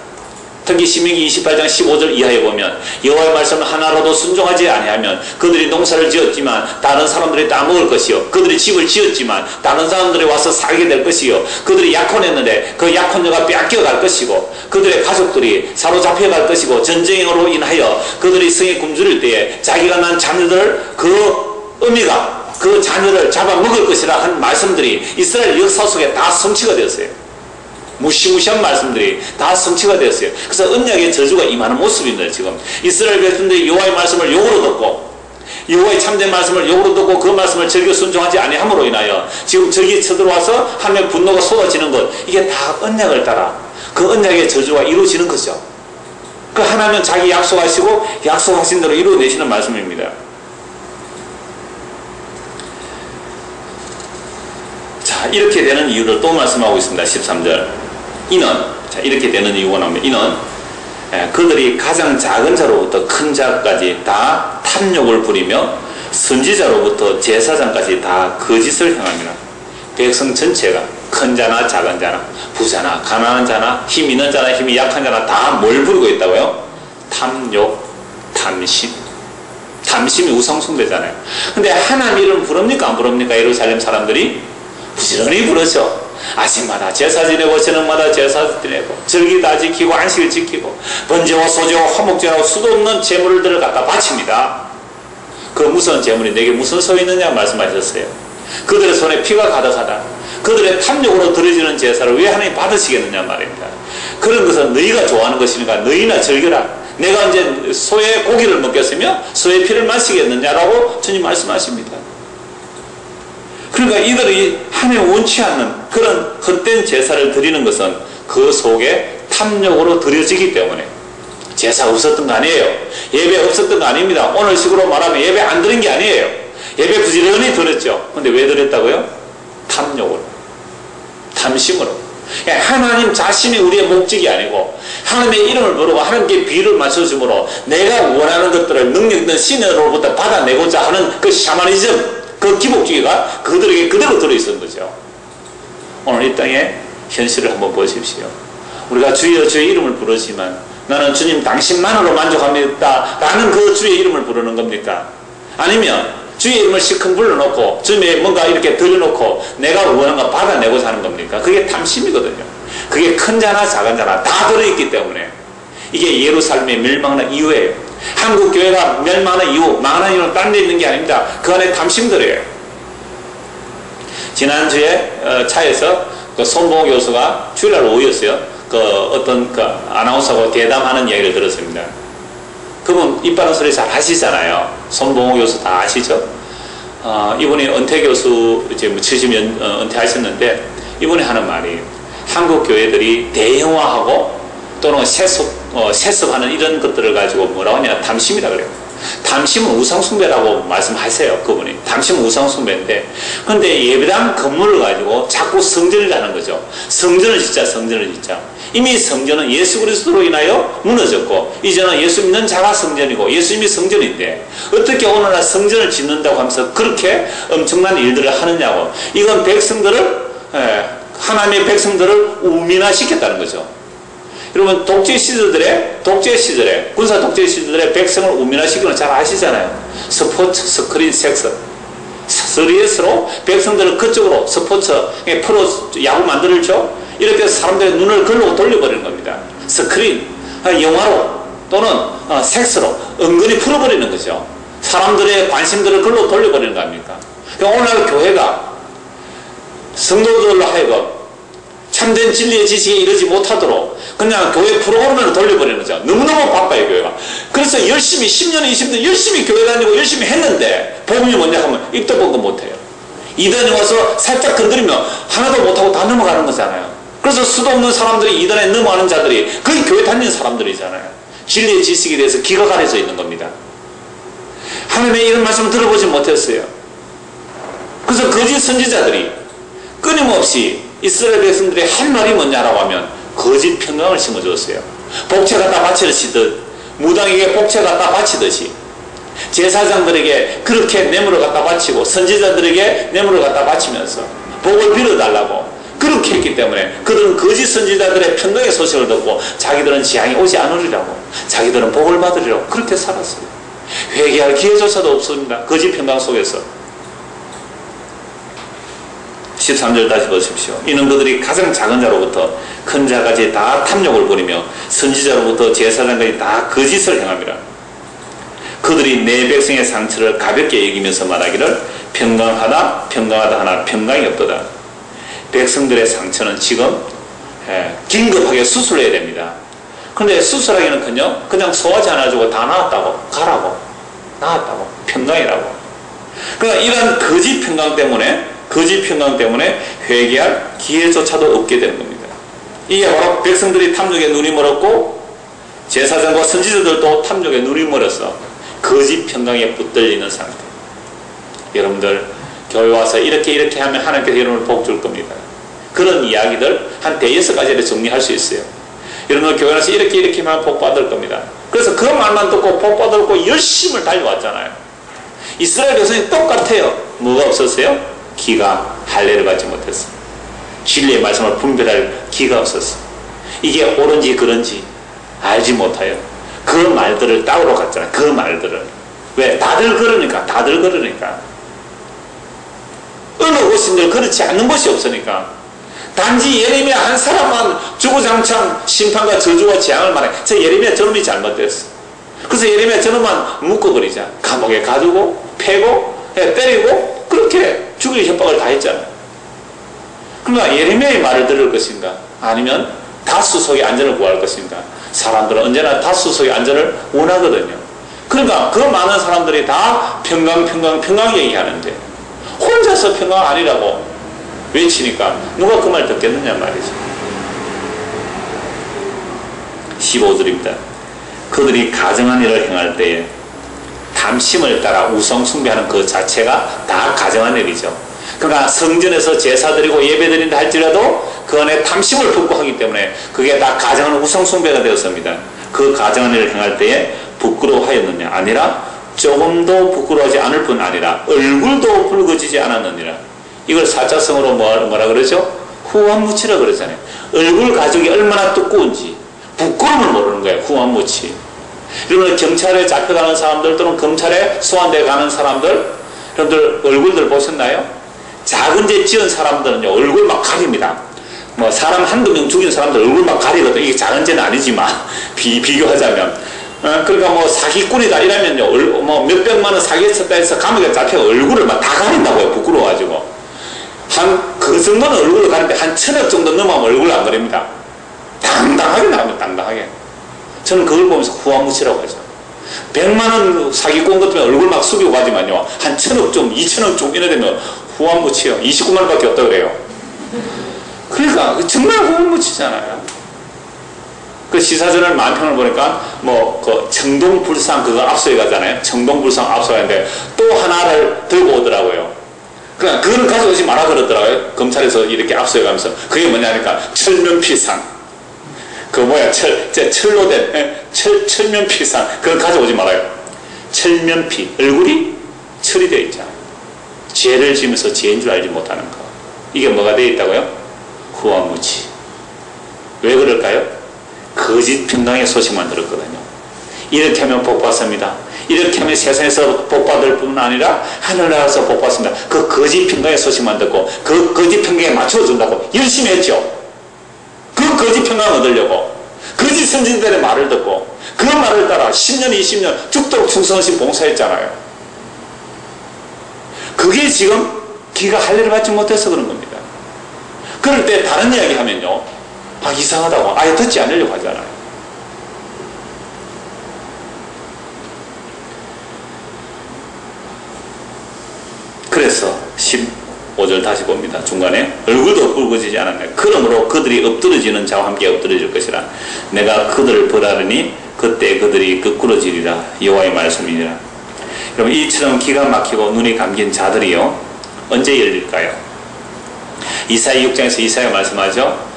특히 신명기 28장 15절 이하에 보면 여호와의 말씀을 하나라도 순종하지 아니하면 그들이 농사를 지었지만 다른 사람들이 따먹을 것이요 그들이 집을 지었지만 다른 사람들이 와서 살게 될 것이요 그들이 약혼했는데 그 약혼녀가 빼앗겨갈 것이고 그들의 가족들이 사로잡혀갈 것이고 전쟁으로 인하여 그들이 성에 굶주릴 때에 자기가 난 자녀들 그 어미가 그 자녀를 잡아먹을 것이라 한 말씀들이 이스라엘 역사 속에 다 성취가 되었어요. 무시무시한 말씀들이 다 성취가 되었어요. 그래서 언약의 저주가 임하는 모습입니다. 지금 이스라엘 백성들이 여호와의 말씀을 욕으로 듣고 여호와의 참된 말씀을 욕으로 듣고 그 말씀을 즐겨 순종하지 아니함으로 인하여 지금 저기 쳐들어와서 하나님의 분노가 쏟아지는 것, 이게 다 언약을 따라 그 언약의 저주가 이루어지는 거죠. 그 하나님은 자기 약속하시고 약속하신 대로 이루어내시는 말씀입니다. 자, 이렇게 되는 이유를 또 말씀하고 있습니다. 13절. 이는, 자, 이렇게 되는 이유가 나옵니다. 이는 그들이 가장 작은 자로부터 큰 자까지 다 탐욕을 부리며 선지자로부터 제사장까지 다 거짓을 행합니다. 백성 전체가 큰 자나 작은 자나 부자나 가난한 자나 힘 있는 자나 힘이 약한 자나 다 뭘 부리고 있다고요? 탐욕, 탐심. 탐심이 우상숭배잖아요. 근데 하나님 이름 부릅니까 안 부릅니까? 예루살렘 사람들이 부지런히 부르죠. 아침마다 제사 지내고 저녁마다 제사 지내고 절기 다 지키고 안식을 지키고 번제와 소제와 화목제하고 수도 없는 제물들을 갖다 바칩니다. 그 무슨 제물이 내게 무슨 소용이 있느냐 말씀하셨어요. 그들의 손에 피가 가득하다. 그들의 탐욕으로 드려지는 제사를 왜 하나님 받으시겠느냐 말입니다. 그런 것은 너희가 좋아하는 것이니까 너희나 즐겨라. 내가 이제 소의 고기를 먹겠으며 소의 피를 마시겠느냐라고 주님 말씀하십니다. 그러니까 이들이 하나님 원치 않는 그런 헛된 제사를 드리는 것은 그 속에 탐욕으로 드려지기 때문에 제사 없었던 거 아니에요. 예배 없었던 거 아닙니다. 오늘 식으로 말하면 예배 안 드린 게 아니에요. 예배 부지런히 드렸죠. 근데 왜 드렸다고요? 탐욕으로, 탐심으로. 하나님 자신이 우리의 목적이 아니고 하나님의 이름을 부르고 하나님께 비유를 맞춰줌으로 내가 원하는 것들을 능력 있는 신으로부터 받아내고자 하는 그 샤머니즘, 그 기복주의가 그들에게 그대로 들어있는 거죠. 오늘 이 땅의 현실을 한번 보십시오. 우리가 주여 주의 이름을 부르지만 나는 주님 당신만으로 만족합니다 라는 그 주의 이름을 부르는 겁니까? 아니면 주의 이름을 시큰 불러놓고 주님의 뭔가 이렇게 들여놓고 내가 원하는 거 받아내고자 하는 겁니까? 그게 탐심이거든요. 그게 큰 자나 작은 자나 다 들어있기 때문에 이게 예루살렘의 멸망하는 이유예요. 한국 교회가 멸망하는 이유, 망하는 이유는 딴 데 있는 게 아닙니다. 그 안에 탐심들이에요. 지난주에 차에서 그 손봉호 교수가 주일날 오후였어요. 그 어떤 그 아나운서하고 대담하는 이야기를 들었습니다. 그분 입 바른 소리 잘 하시잖아요. 손봉호 교수 다 아시죠? 이분이 은퇴 교수 이제 뭐 70년 은퇴하셨는데 이분이 하는 말이 한국 교회들이 대형화하고 또는 세습하는 이런 것들을 가지고 뭐라고 하냐 탐심이라 그래요. 탐심은 우상숭배라고 말씀하세요. 그분이 탐심은 우상숭배인데 근데 예배당 건물을 가지고 자꾸 성전을 하는 거죠. 성전을 짓자 성전을 짓자. 이미 성전은 예수 그리스도로 인하여 무너졌고 이제는 예수 믿는 자가 성전이고 예수님이 성전인데 어떻게 오늘날 성전을 짓는다고 하면서 그렇게 엄청난 일들을 하느냐고. 이건 백성들을 하나님의 백성들을 우민화시켰다는 거죠. 여러분 독재 시절에 군사 독재 시절에 백성을 우민화시키는 걸 잘 아시잖아요. 스포츠, 스크린, 섹스 3S로 백성들을 그쪽으로 스포츠 프로 야구 만들죠. 이렇게 해서 사람들의 눈을 글로 돌려버리는 겁니다. 스크린, 영화로 또는 섹스로 은근히 풀어버리는 거죠. 사람들의 관심들을 글로 돌려버리는 거 아닙니까? 그러니까 오늘 교회가 성도들로 하여금 참된 진리의 지식에 이르지 못하도록 그냥 교회 프로그램을 돌려버리는 거죠. 너무너무 바빠요 교회가. 그래서 열심히 10년 20년 열심히 교회 다니고 열심히 했는데 복음이 뭐냐 하면 입도 본 거 못해요. 이단에 와서 살짝 건드리면 하나도 못하고 다 넘어가는 거잖아요. 그래서 수도 없는 사람들이 이단에 넘어가는 자들이 거의 교회 다니는 사람들이잖아요. 진리의 지식에 대해서 귀가 가려져 있는 겁니다. 하나님의 이런 말씀을 들어보지 못했어요. 그래서 거짓 선지자들이 끊임없이 이스라엘 백성들이 한 말이 뭐냐라고 하면 거짓 평강을 심어주었어요. 복채 갖다 바치듯 무당에게 복채 갖다 바치듯이 제사장들에게 그렇게 뇌물을 갖다 바치고 선지자들에게 뇌물을 갖다 바치면서 복을 빌어달라고 그렇게 했기 때문에 그들은 거짓 선지자들의 평강의 소식을 듣고 자기들은 재앙이 오지 않으리라고 자기들은 복을 받으리라고 그렇게 살았어요. 회개할 기회조차도 없습니다. 거짓 평강 속에서. 13절 다시 보십시오. 이는 그들이 가장 작은 자로부터 큰 자까지 다 탐욕을 부리며 선지자로부터 제사장까지 다 거짓을 행합니다. 그들이 내 백성의 상처를 가볍게 여기면서 말하기를 평강하다 평강하다 하나 평강이 없도다. 백성들의 상처는 지금 긴급하게 수술해야 됩니다. 그런데 수술하기는커녕 그냥 소화제 하나 주고 다 나았다고 가라고 나았다고 평강이라고. 그러니까 이런 거짓 평강 때문에 회개할 기회조차도 없게 되는 겁니다. 이게 바로 백성들이 탐욕에 눈이 멀었고 제사장과 선지자들도 탐욕에 눈이 멀어서 거짓 평강에 붙들리는 상태. 여러분들 교회 와서 이렇게 하면 하나님께서 여러분을 복 줄 겁니다. 그런 이야기들 한 5-6가지를 정리할 수 있어요. 여러분들 교회 와서 이렇게 하면 복 받을 겁니다. 그래서 그 말만 듣고 복 받고 열심을 달려왔잖아요. 이스라엘 백성이 똑같아요. 뭐가 없었어요? 기가 할례를 받지 못했어. 진리의 말씀을 분별할 기가 없었어. 이게 옳은지 그런지 알지 못하여 그 말들을 따으러 갔잖아요. 그 말들을. 왜? 다들 그러니까. 어느 곳인들 그렇지 않는 곳이 없으니까. 단지 예레미야 한 사람만 주구장창 심판과 저주와 재앙을 말해. 저 예레미야 저놈이 잘못됐어. 그래서 예레미야 저놈만 묶어버리자. 감옥에 가두고 패고 때리고 그렇게 죽일 협박을 다 했잖아요. 그러나 예레미야의 말을 들을 것인가? 아니면 다수 속의 안전을 구할 것인가? 사람들은 언제나 다수 속의 안전을 원하거든요. 그러니까 그 많은 사람들이 다 평강 얘기하는데 혼자서 평강 아니라고 외치니까 누가 그 말 듣겠느냐 말이죠. 15절입니다. 그들이 가정한 일을 행할 때에 탐심을 따라 우상 숭배하는 그 자체가 다 가정한 일이죠. 그러니까 성전에서 제사 드리고 예배 드린다 할지라도 그 안에 탐심을 품고 하기 때문에 그게 다 가정한 우상 숭배가 되었습니다. 그 가정한 일을 행할 때에 부끄러워하였느냐? 아니라 조금도 부끄러워하지 않을 뿐 아니라 얼굴도 붉어지지 않았느니라. 이걸 사자성어로 뭐라 그러죠? 후한무치라 그러잖아요. 얼굴 가죽이 얼마나 두꺼운지 부끄러움을 모르는 거예요. 후한무치. 여러분 경찰에 잡혀가는 사람들 또는 검찰에 소환돼 가는 사람들 여러분들 얼굴들 보셨나요? 작은 죄 지은 사람들은요 얼굴 막 가립니다. 뭐 사람 한두 명 죽인 사람들 얼굴 막 가리거든. 이게 작은 죄는 아니지만 비교하자면 그러니까 뭐 사기꾼이다 이러면요 뭐 몇백만 원 사기쳤다 해서 감옥에 잡혀 얼굴을 막 다 가린다고요. 부끄러워가지고 한 그 정도는 얼굴을 가리는데 한 1,000억 정도 넘으면 얼굴을 안 가립니다. 당당하게 나옵니다. 당당하게. 저는 그걸 보면서 후한무치라고 하죠. 100만 원 사기꾼 같으면 얼굴 막 숙이고 가지만요 한 1,000억 좀 2,000억 좀 이래 되면 후한무치요. 29만 원밖에 없다 그래요. 그러니까 정말 후한무치잖아요. 그 시사저널 만평을 보니까 뭐 그 청동불상 그거 압수해 가잖아요. 청동불상 압수하는데 또 하나를 들고 오더라고요. 그러니까 그거는 가져오지 마라 그러더라고요. 검찰에서 이렇게 압수해 가면서 그게 뭐냐니까 철면피상. 그 뭐야 철로 된 철면피상 그걸 가져오지 말아요. 철면피 얼굴이 철이 되어 있잖아요. 죄를 지면서 죄인 줄 알지 못하는 거. 이게 뭐가 되어 있다고요? 후한무치. 왜 그럴까요? 거짓 평강의 소식만 들었거든요. 이렇게 하면 복 받습니다. 이렇게 하면 세상에서 복 받을 뿐만 아니라 하늘나라에서 복 받습니다. 그 거짓 평강의 소식만 듣고 그 거짓 평강에 맞춰준다고 열심히 했죠. 그 거짓 평강 얻으려고 거짓 선진들의 말을 듣고 그 말을 따라 10년 20년 죽도록 충성없이 봉사했잖아요. 그게 지금 기가 할례를 받지 못해서 그런 겁니다. 그럴 때 다른 이야기 하면요 이상하다고 아예 듣지 않으려고 하잖아요. 그래서 15절 다시 봅니다. 중간에 얼굴도 붉어지지 않았네. 그러므로 그들이 엎드러지는 자와 함께 엎드러질 것이라. 내가 그들을 벌하리니 그때 그들이 거꾸러지리라. 여호와의 말씀이니라. 여러분 이처럼 기가 막히고 눈이 감긴 자들이요 언제 열릴까요? 이사야 6장에서 이사야가 말씀하죠.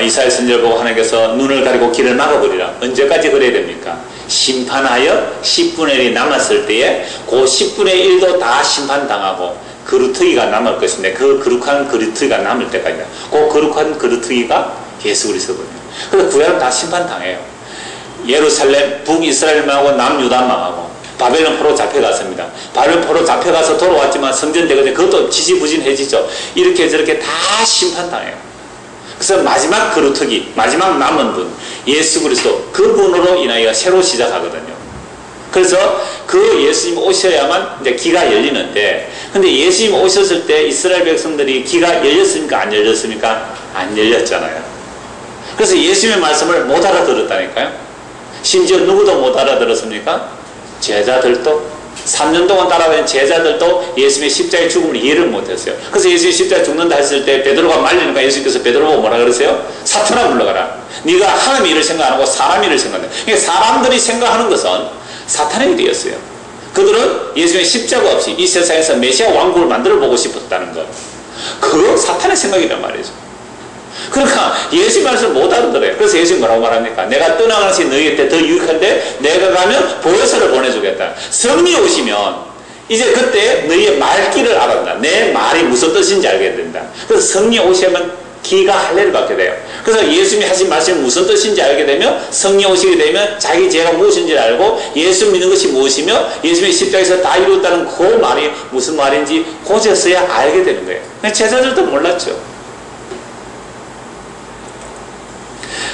이사야 선지자를 보고 하나님께서 눈을 가리고 길을 막아버리라. 언제까지 그래야 됩니까? 심판하여 10분의 1이 남았을 때에 그 10분의 1도 다 심판당하고 그루터기가 남을 것인데 그 거룩한 그루터기가 남을 때까지다. 그 거룩한 그루터기가 예수 그리스도거든요. 그래서 구약은 다 심판당해요. 예루살렘 북이스라엘 망하고 남유다 망하고 바벨론 포로 잡혀갔습니다. 바벨론 포로 잡혀가서 돌아왔지만 성전되거든요. 그것도 지지부진해지죠. 이렇게 저렇게 다 심판당해요. 그래서 마지막 그루터기 마지막 남은 분 예수 그리스도 그분으로 인하여 새로 시작하거든요. 그래서 그 예수님 오셔야만 이제 기가 열리는데 근데 예수님 오셨을 때 이스라엘 백성들이 기가 열렸습니까? 안 열렸습니까? 안 열렸잖아요. 그래서 예수님의 말씀을 못 알아들었다니까요. 심지어 누구도 못 알아들었습니까? 제자들도 3년 동안 따라다닌 제자들도 예수님의 십자가의 죽음을 이해를 못했어요. 그래서 예수님이 십자가에 죽는다 했을 때 베드로가 말리니까 예수님께서 베드로 보고 뭐라 그러세요? 사탄아 물러가라. 네가 하나님의 일을 생각 안 하고 사람의 일을 생각한다. 그러니까 사람들이 생각하는 것은 사탄의 일이었어요. 그들은 예수님의 십자가 없이 이 세상에서 메시아 왕국을 만들어 보고 싶었다는 것. 그거 사탄의 생각이란 말이죠. 그러니까 예수 말씀을 못 알아들어요. 그래서 예수님 뭐라고 말합니까? 내가 떠나가는 것이 너희한테 더 유익한데 내가 가면 보혜사를 보내주겠다. 성령이 오시면 이제 그때 너희의 말귀를 알아간다. 내 말이 무슨 뜻인지 알게 된다. 그래서 성령이 오시면 기가 할례를 받게 돼요. 그래서 예수님이 하신 말씀이 무슨 뜻인지 알게 되면 성령이 오시게 되면 자기 죄가 무엇인지 알고 예수 믿는 것이 무엇이며 예수님의 십자가에서 다 이루었다는 그 말이 무슨 말인지 고쳐서야 알게 되는 거예요. 제자들도 몰랐죠.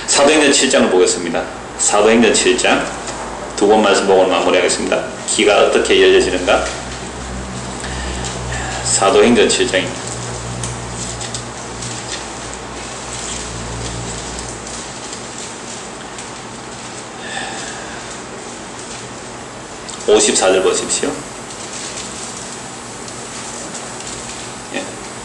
사도행전 7장을 보겠습니다. 사도행전 7장 두 번 말씀 보고 마무리하겠습니다. 기가 어떻게 열려지는가? 사도행전 7장입니다. 예, 54절 보십시오.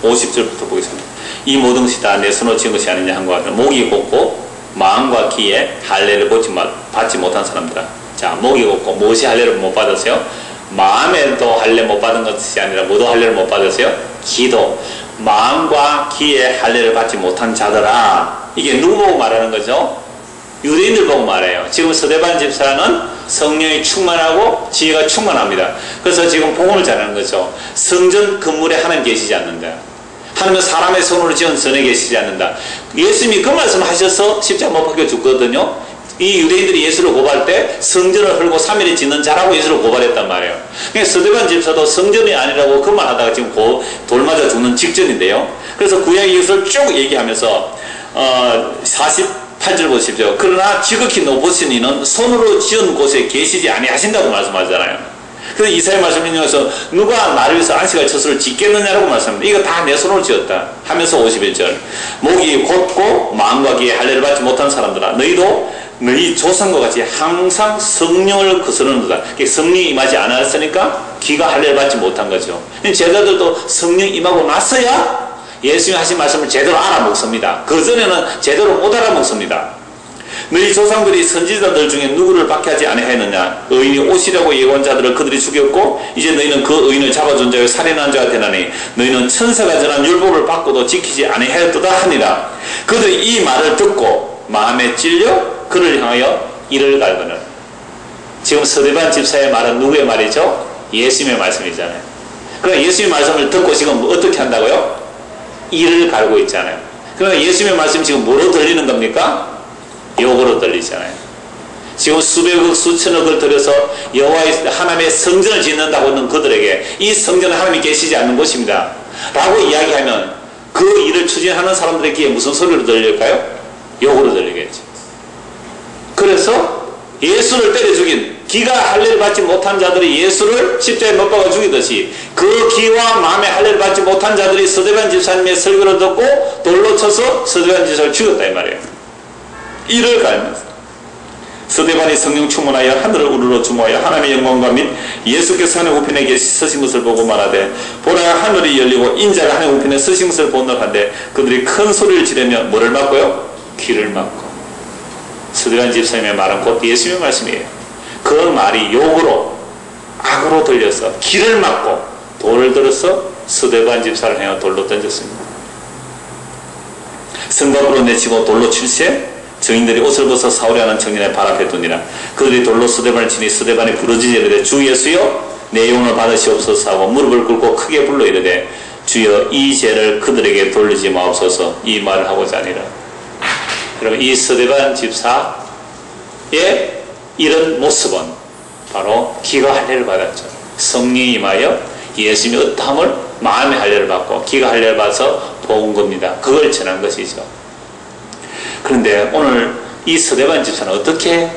50절부터 보겠습니다. 이 모든 것이 다 내 손으로 지은 것이 아니냐 한 것 같은 목이 곧고 마음과 귀에 할례를 받지 못한 사람들아. 자, 목이 곧고 무엇이 할례를 못 받았어요? 마음에도 할례 못 받은 것이 아니라 뭐도 할례를 못 받았어요? 기도. 마음과 귀에 할례를 받지 못한 자들아. 이게 누구 보고 말하는 거죠? 유대인들 보고 말해요. 지금 스데반 집사는 성령이 충만하고 지혜가 충만합니다. 그래서 지금 복음을 전하는 거죠. 성전 건물에 하나님 계시지 않는다. 하나님은 사람의 손으로 지은 전에 계시지 않는다. 예수님이 그 말씀을 하셔서 십자가 못 박혀 죽거든요. 이 유대인들이 예수를 고발할 때 성전을 헐고 3일에 짓는 자라고 예수를 고발했단 말이에요. 그러니까 스데반 집사도 성전이 아니라고 그 말 하다가 지금 돌 맞아 죽는 직전인데요. 그래서 구약 예수를 쭉 얘기하면서 48절 보십시오. 그러나 지극히 높으신 이는 손으로 지은 곳에 계시지 아니하신다고 말씀하잖아요. 그래서 이사야 말씀 인용해서 누가 나를 위해서 안식할 처소를 짓겠느냐라고 말씀합니다. 이거 다 내 손으로 지었다 하면서 51절 목이 곧고 마음과 귀에 할례를 받지 못한 사람들아 너희도 너희 조상과 같이 항상 성령을 거스르는도다. 성령이 임하지 않았으니까 귀가 할례를 받지 못한 거죠. 제자들도 성령 임하고 나서야 예수님이 하신 말씀을 제대로 알아먹습니다. 그전에는 제대로 못 알아먹습니다. 너희 조상들이 선지자들 중에 누구를 박해하지 아니하였느냐? 의인이 오시려고 예언자들을 그들이 죽였고 이제 너희는 그 의인을 잡아준 자여 살인한 자가 되나니 너희는 천사가 전한 율법을 받고도 지키지 아니하였도다 하니라. 그들이 이 말을 듣고 마음에 찔려 그를 향하여 이를 갈거늘. 지금 스데반 집사의 말은 누구의 말이죠? 예수님의 말씀이잖아요. 그러니까 예수님의 말씀을 듣고 지금 어떻게 한다고요? 이를 갈고 있잖아요. 그러니까 예수님의 말씀이 지금 뭐로 들리는 겁니까? 욕으로 들리잖아요. 지금 수백억 수천억을 들여서 여호와의 하나님의 성전을 짓는다고 하는 그들에게 이 성전은 하나님이 계시지 않는 곳입니다 라고 이야기하면 그 일을 추진하는 사람들의 귀에 무슨 소리로 들릴까요? 욕으로 들리겠죠. 그래서 예수를 때려 죽인 기가 할례를 받지 못한 자들이 예수를 십자가에 못 박아 죽이듯이 그 기와 마음의 할례를 받지 못한 자들이 스데반 집사님의 설교를 듣고 돌로 쳐서 스데반 집사를 죽였다 이 말이에요. 이를 갈면서 스데반이 성령 충만하여 하늘을 우러러 주모하여 하나님의 영광과 및 예수께서 하늘 우편에 서신 것을 보고 말하되 보라 하늘이 열리고 인자가 하늘 우편에 서신 것을 본능한데 그들이 큰 소리를 지르며 뭐를 막고요? 귀를 막고. 스데반 집사님의 말은 곧 예수님의 말씀이에요. 그 말이 욕으로 악으로 들려서 귀를 막고 돌을 들어서 스데반 집사를 향해 돌로 던졌습니다. 성 밖으로 내치고 돌로 칠세 증인들이 옷을 벗어 사울이 하는 청년의 발 앞에 두니라. 그들이 돌로 스데반을 치니 스데반이 부르짖어 이르되 주 예수여 내 영혼을 받으시옵소서 하고 무릎을 꿇고 크게 불러 이르되 주여 이 죄를 그들에게 돌리지 마옵소서 이 말을 하고자 하니라. 여러분 이 스데반 집사의 이런 모습은 바로 기가 할례를 받았죠. 성령이 임하여 예수님의 어떠함을 마음의 할례를 받고 기가 할례를 받아서 본 겁니다. 그걸 전한 것이죠. 그런데 오늘 이 스데반 집사는 어떻게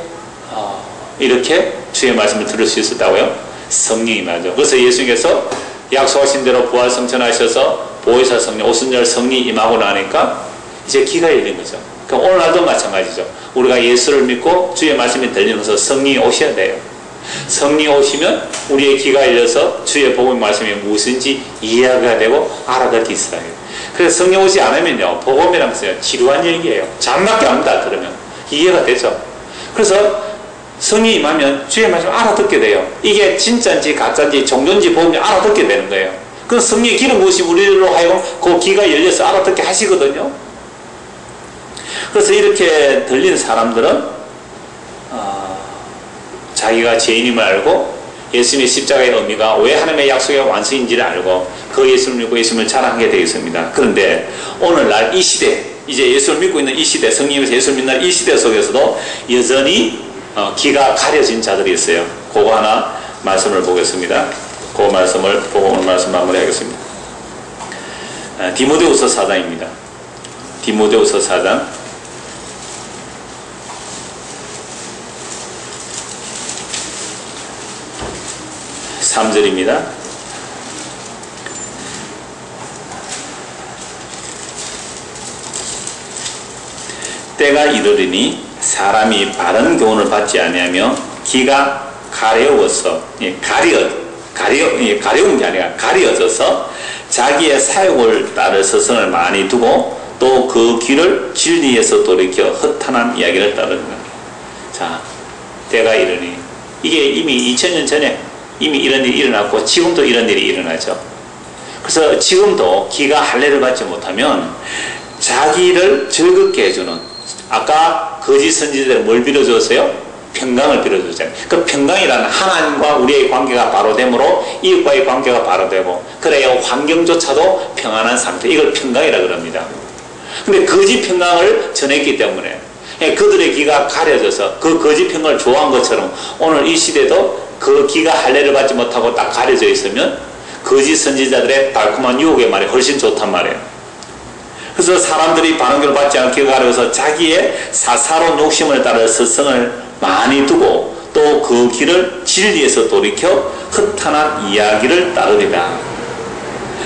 이렇게 주의 말씀을 들을 수 있었다고요? 성령이 임하죠. 그래서 예수님께서 약속하신 대로 부활 성천하셔서 보혜사 성령, 오순절 성령이 임하고 나니까 이제 기가 열린 거죠. 그러니까 오늘날도 마찬가지죠. 우리가 예수를 믿고 주의 말씀이 들리면서 성령이 오셔야 돼요. 성령 오시면 우리의 귀가 열려서 주의 복음 말씀이 무엇인지 이해가 되고 알아듣기 시작해요. 그래서 성령 오지 않으면요, 복음이라는 것은 지루한 얘기예요. 잠밖에 안 다 들으면 이해가 되죠. 그래서 성령이 임하면 주의 말씀을 알아듣게 돼요. 이게 진짜인지 가짜인지 종교인지 복음인지 알아듣게 되는 거예요. 그 성령의 기름 부으시 우리로 하여금 그 귀가 열려서 알아듣게 하시거든요. 그래서 이렇게 들린 사람들은 자기가 죄인임을 알고 예수님의 십자가의 의미가 왜 하나님의 약속의 완성인지를 알고 그 예수를 믿고 예수님을 자랑하게 되겠습니다. 그런데 오늘날 이 시대, 이제 예수를 믿고 있는 이 시대, 성령님께서 예수를 믿는 이 시대 속에서도 여전히 귀가 가려진 자들이 있어요. 그거 하나 말씀을 보겠습니다. 그 말씀을 보고 오늘 말씀 마무리하겠습니다. 디모데후서 4장입니다. 디모데후서 4장 3절입니다. 때가 이르리니 사람이 바른 교훈을 받지 아니하며 귀가 가려워서 가려운 게 아니라 가려져서 자기의 사욕을 따를 서성을 많이 두고 또 그 귀를 진리에서 돌이켜 허탄한 이야기를 따른다. 자, 때가 이르니 이게 이미 2000년 전에 이미 이런 일이 일어났고 지금도 이런 일이 일어나죠. 그래서 지금도 귀가 할례를 받지 못하면 자기를 즐겁게 해주는, 아까 거짓 선지자들은 뭘 빌어줬어요? 평강을 빌어줬잖아요. 그 평강이라는 하나님과 우리의 관계가 바로 되므로 이웃과의 관계가 바로 되고, 그래야 환경조차도 평안한 상태, 이걸 평강이라 그럽니다. 근데 거짓 평강을 전했기 때문에 그들의 귀가 가려져서 그 거짓 평강을 좋아한 것처럼 오늘 이 시대도 그 귀가 할례를 받지 못하고 딱 가려져 있으면 거짓 선지자들의 달콤한 유혹의 말이 훨씬 좋단 말이에요. 그래서 사람들이 반응을 받지 않게 가려서 자기의 사사로운 욕심을 따라 서성을 많이 두고 또 그 길을 진리에서 돌이켜 허탄한 이야기를 따르리라.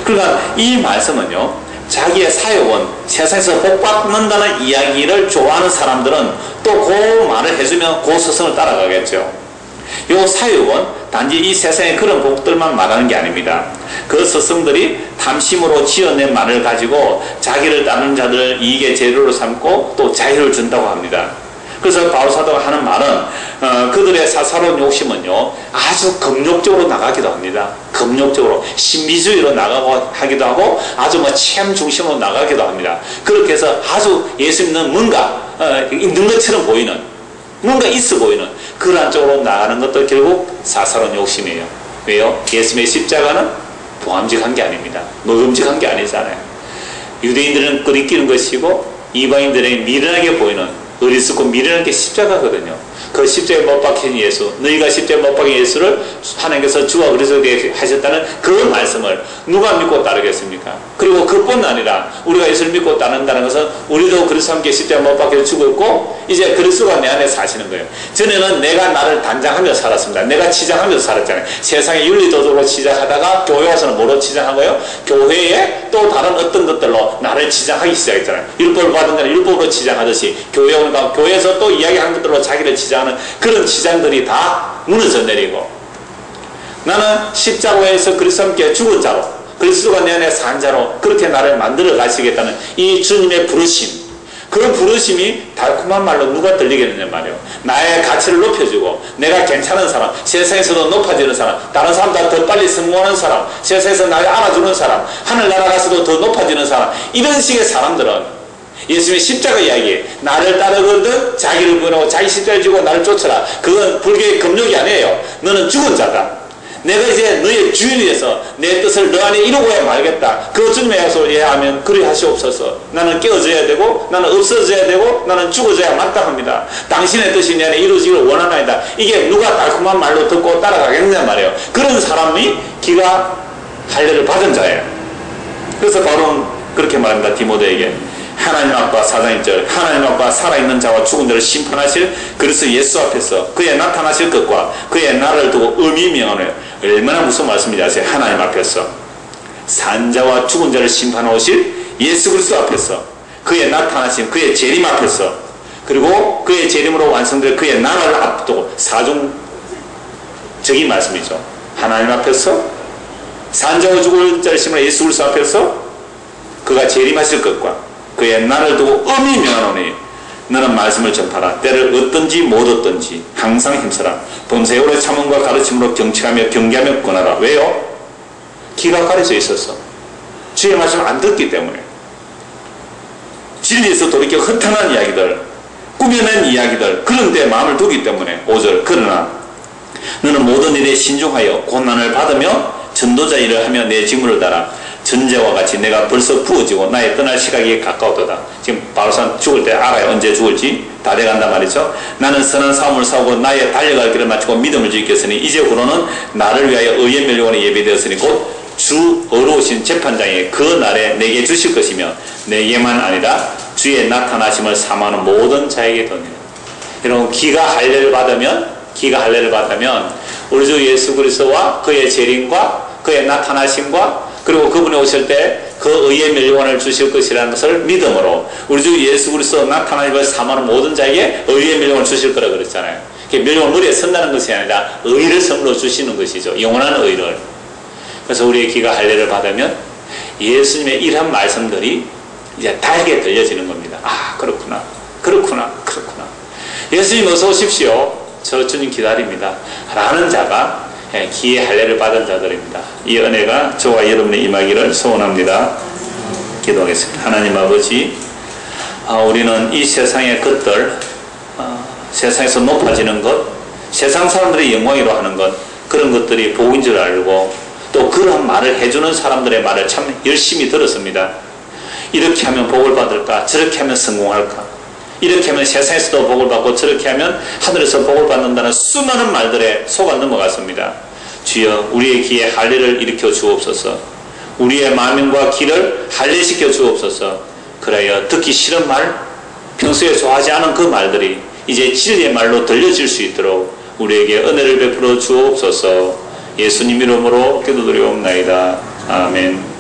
그러니까 이 말씀은요, 자기의 사역은 세상에서 복받는다는 이야기를 좋아하는 사람들은 또 그 말을 해주면 그 서성을 따라가겠죠. 요 사육은 단지 이 세상의 그런 복들만 말하는 게 아닙니다. 그 스승들이 탐심으로 지어낸 말을 가지고 자기를 따르는 자들을 이익의 재료로 삼고 또 자유를 준다고 합니다. 그래서 바울사도가 하는 말은 그들의 사사로운 욕심은요, 아주 금욕적으로 나가기도 합니다. 금욕적으로 신비주의로 나가고 하기도 하고 아주 체험 중심으로 나가기도 합니다. 그렇게 해서 아주 예수 믿는 뭔가 있는 것처럼 보이는, 뭔가 있어 보이는 그러한 쪽으로 나가는 것도 결국 사사로운 욕심이에요. 왜요? 예수님의 십자가는 보암직한 게 아닙니다. 먹음직한 게 아니잖아요. 유대인들은 끄리끼는 것이고 이방인들은 미련하게 보이는, 어리석고 미련한 게 십자가거든요. 그 십자가에 못 박힌 예수, 너희가 십자가에 못 박힌 예수를 하나님께서 주와 그리스도에게 하셨다는 그 말씀을 누가 믿고 따르겠습니까? 그리고 그뿐 아니라 우리가 예수를 믿고 따른다는 것은 우리도 그리스도와 함께 십자가에 못 박혀 죽었고 이제 그리스도가 내 안에 사시는 거예요. 전에는 내가 나를 단장하며 살았습니다. 내가 치장하며 살았잖아요. 세상의 윤리도덕으로 치장하다가 교회 와서는 뭐로 치장하고요? 교회에 또 다른 어떤 것들로 나를 치장하기 시작했잖아요. 율법을 받은 자는 율법으로 치장하듯이 교회 오는 가운데 교회에서 또 이야기하는 것들로 자기를 치장하는 그런 치장들이 다 무너져 내리고, 나는 십자가에서 그리스도와 함께 죽은 자로, 그리스도가 내 안에 산 자로 그렇게 나를 만들어 가시겠다는 이 주님의 부르심, 그 부르심이 달콤한 말로 누가 들리겠느냐 말이에요. 나의 가치를 높여주고 내가 괜찮은 사람, 세상에서도 높아지는 사람, 다른 사람보다 더 빨리 성공하는 사람, 세상에서 나를 알아주는 사람, 하늘나라 가서도 더 높아지는 사람, 이런 식의 사람들은 예수님의 십자가 이야기, 나를 따르거든 자기를 부인하고 자기 십자가를 지고 나를 쫓아라. 그건 불교의 금욕이 아니에요. 너는 죽은 자다. 내가 이제 너의 주인이 돼서 내 뜻을 너 안에 이루고야 말겠다. 그 주님의 약속을 이해하면 그리 하시옵소서. 나는 깨어져야 되고 나는 없어져야 되고 나는 죽어져야 마땅합니다. 당신의 뜻이 내 안에 이루어지기를 원하나이다. 이게 누가 달콤한 말로 듣고 따라가겠느냐 말이에요. 그런 사람이 귀가 할례를 받은 자예요. 그래서 바로 그렇게 말합니다. 디모데에게 하나님 앞과 4장 1절, 하나님 앞과 살아있는 자와 죽은 자를 심판하실 그리스도 예수 앞에서 그의 나타나실 것과 그의 나를 두고 의미 명하노니, 얼마나 무슨 말씀인지 아세요? 하나님 앞에서 산 자와 죽은 자를 심판하실 예수 그리스도 앞에서 그의 나타나신 그의 재림 앞에서, 그리고 그의 재림으로 완성될 그의 나라를 앞두고 저기 말씀이죠. 하나님 앞에서 산자와 죽을 자를 심으라 예수 그리스도 앞에서 그가 재림하실 것과 그의 날을 두고 엄히 명하노니 너는 말씀을 전파라. 때를 얻든지 못 얻든지 항상 힘써라. 범사에 오래 참음과 가르침으로 경청하며 경계하며 권하라. 왜요? 귀가 가려져 있었어. 주의 말씀을 안 듣기 때문에. 진리에서 돌이켜 허탄한 이야기들, 꾸며낸 이야기들, 그런 데 마음을 두기 때문에. 5절 그러나 너는 모든 일에 신중하여 고난을 받으며 전도자 일을 하며 내 직무를 다라. 전제와 같이 내가 벌써 부어지고 나의 떠날 시각이 가까웠도다. 지금 바울사는 죽을 때 알아요. 언제 죽을지 다 돼간단 말이죠. 나는 선한 싸움을 싸우고 나의 달려갈 길을 마치고 믿음을 지켰으니 이제 후로는 나를 위하여 의의 멸류관이 예비되었으니 곧 주 어려우신 재판장이 그 날에 내게 주실 것이며 내게만 아니라 주의 나타나심을 사모하는 모든 자에게 도니라. 여러분 기가 할례를 받으면 우리 주 예수 그리스도와 그의 재림과 그의 나타나심과 그리고 그분이 오실 때 그 의의 멸류관을 주실 것이라는 것을 믿음으로 우리 주 예수 그리스도 나타나심을 사모하는 모든 자에게 의의 멸류관을 주실 거라 그랬잖아요. 멸류관 머리에 선다는 것이 아니라 의를 선물로 주시는 것이죠. 영원한 의를. 그래서 우리의 기가 할례를 받으면 예수님의 이런 말씀들이 이제 달게 들려지는 겁니다. 아 그렇구나 그렇구나 그렇구나. 예수님 어서 오십시오. 저 주님 기다립니다. 라는 자가 기의 할례를 받은 자들입니다. 이 은혜가 저와 여러분의 임하기를 소원합니다. 기도하겠습니다. 하나님 아버지, 우리는 이 세상의 것들, 세상에서 높아지는 것, 세상 사람들의 영광이로 하는 것, 그런 것들이 복인 줄 알고 또 그런 말을 해주는 사람들의 말을 참 열심히 들었습니다. 이렇게 하면 복을 받을까? 저렇게 하면 성공할까? 이렇게 하면 세상에서도 복을 받고 저렇게 하면 하늘에서 복을 받는다는 수많은 말들에 속아 넘어갔습니다. 주여 우리의 귀에 할례를 일으켜 주옵소서. 우리의 마음과 귀를 할례시켜 주옵소서. 그래야 듣기 싫은 말, 평소에 좋아하지 않은 그 말들이 이제 진리의 말로 들려질 수 있도록 우리에게 은혜를 베풀어 주옵소서. 예수님 이름으로 기도드리옵나이다. 아멘.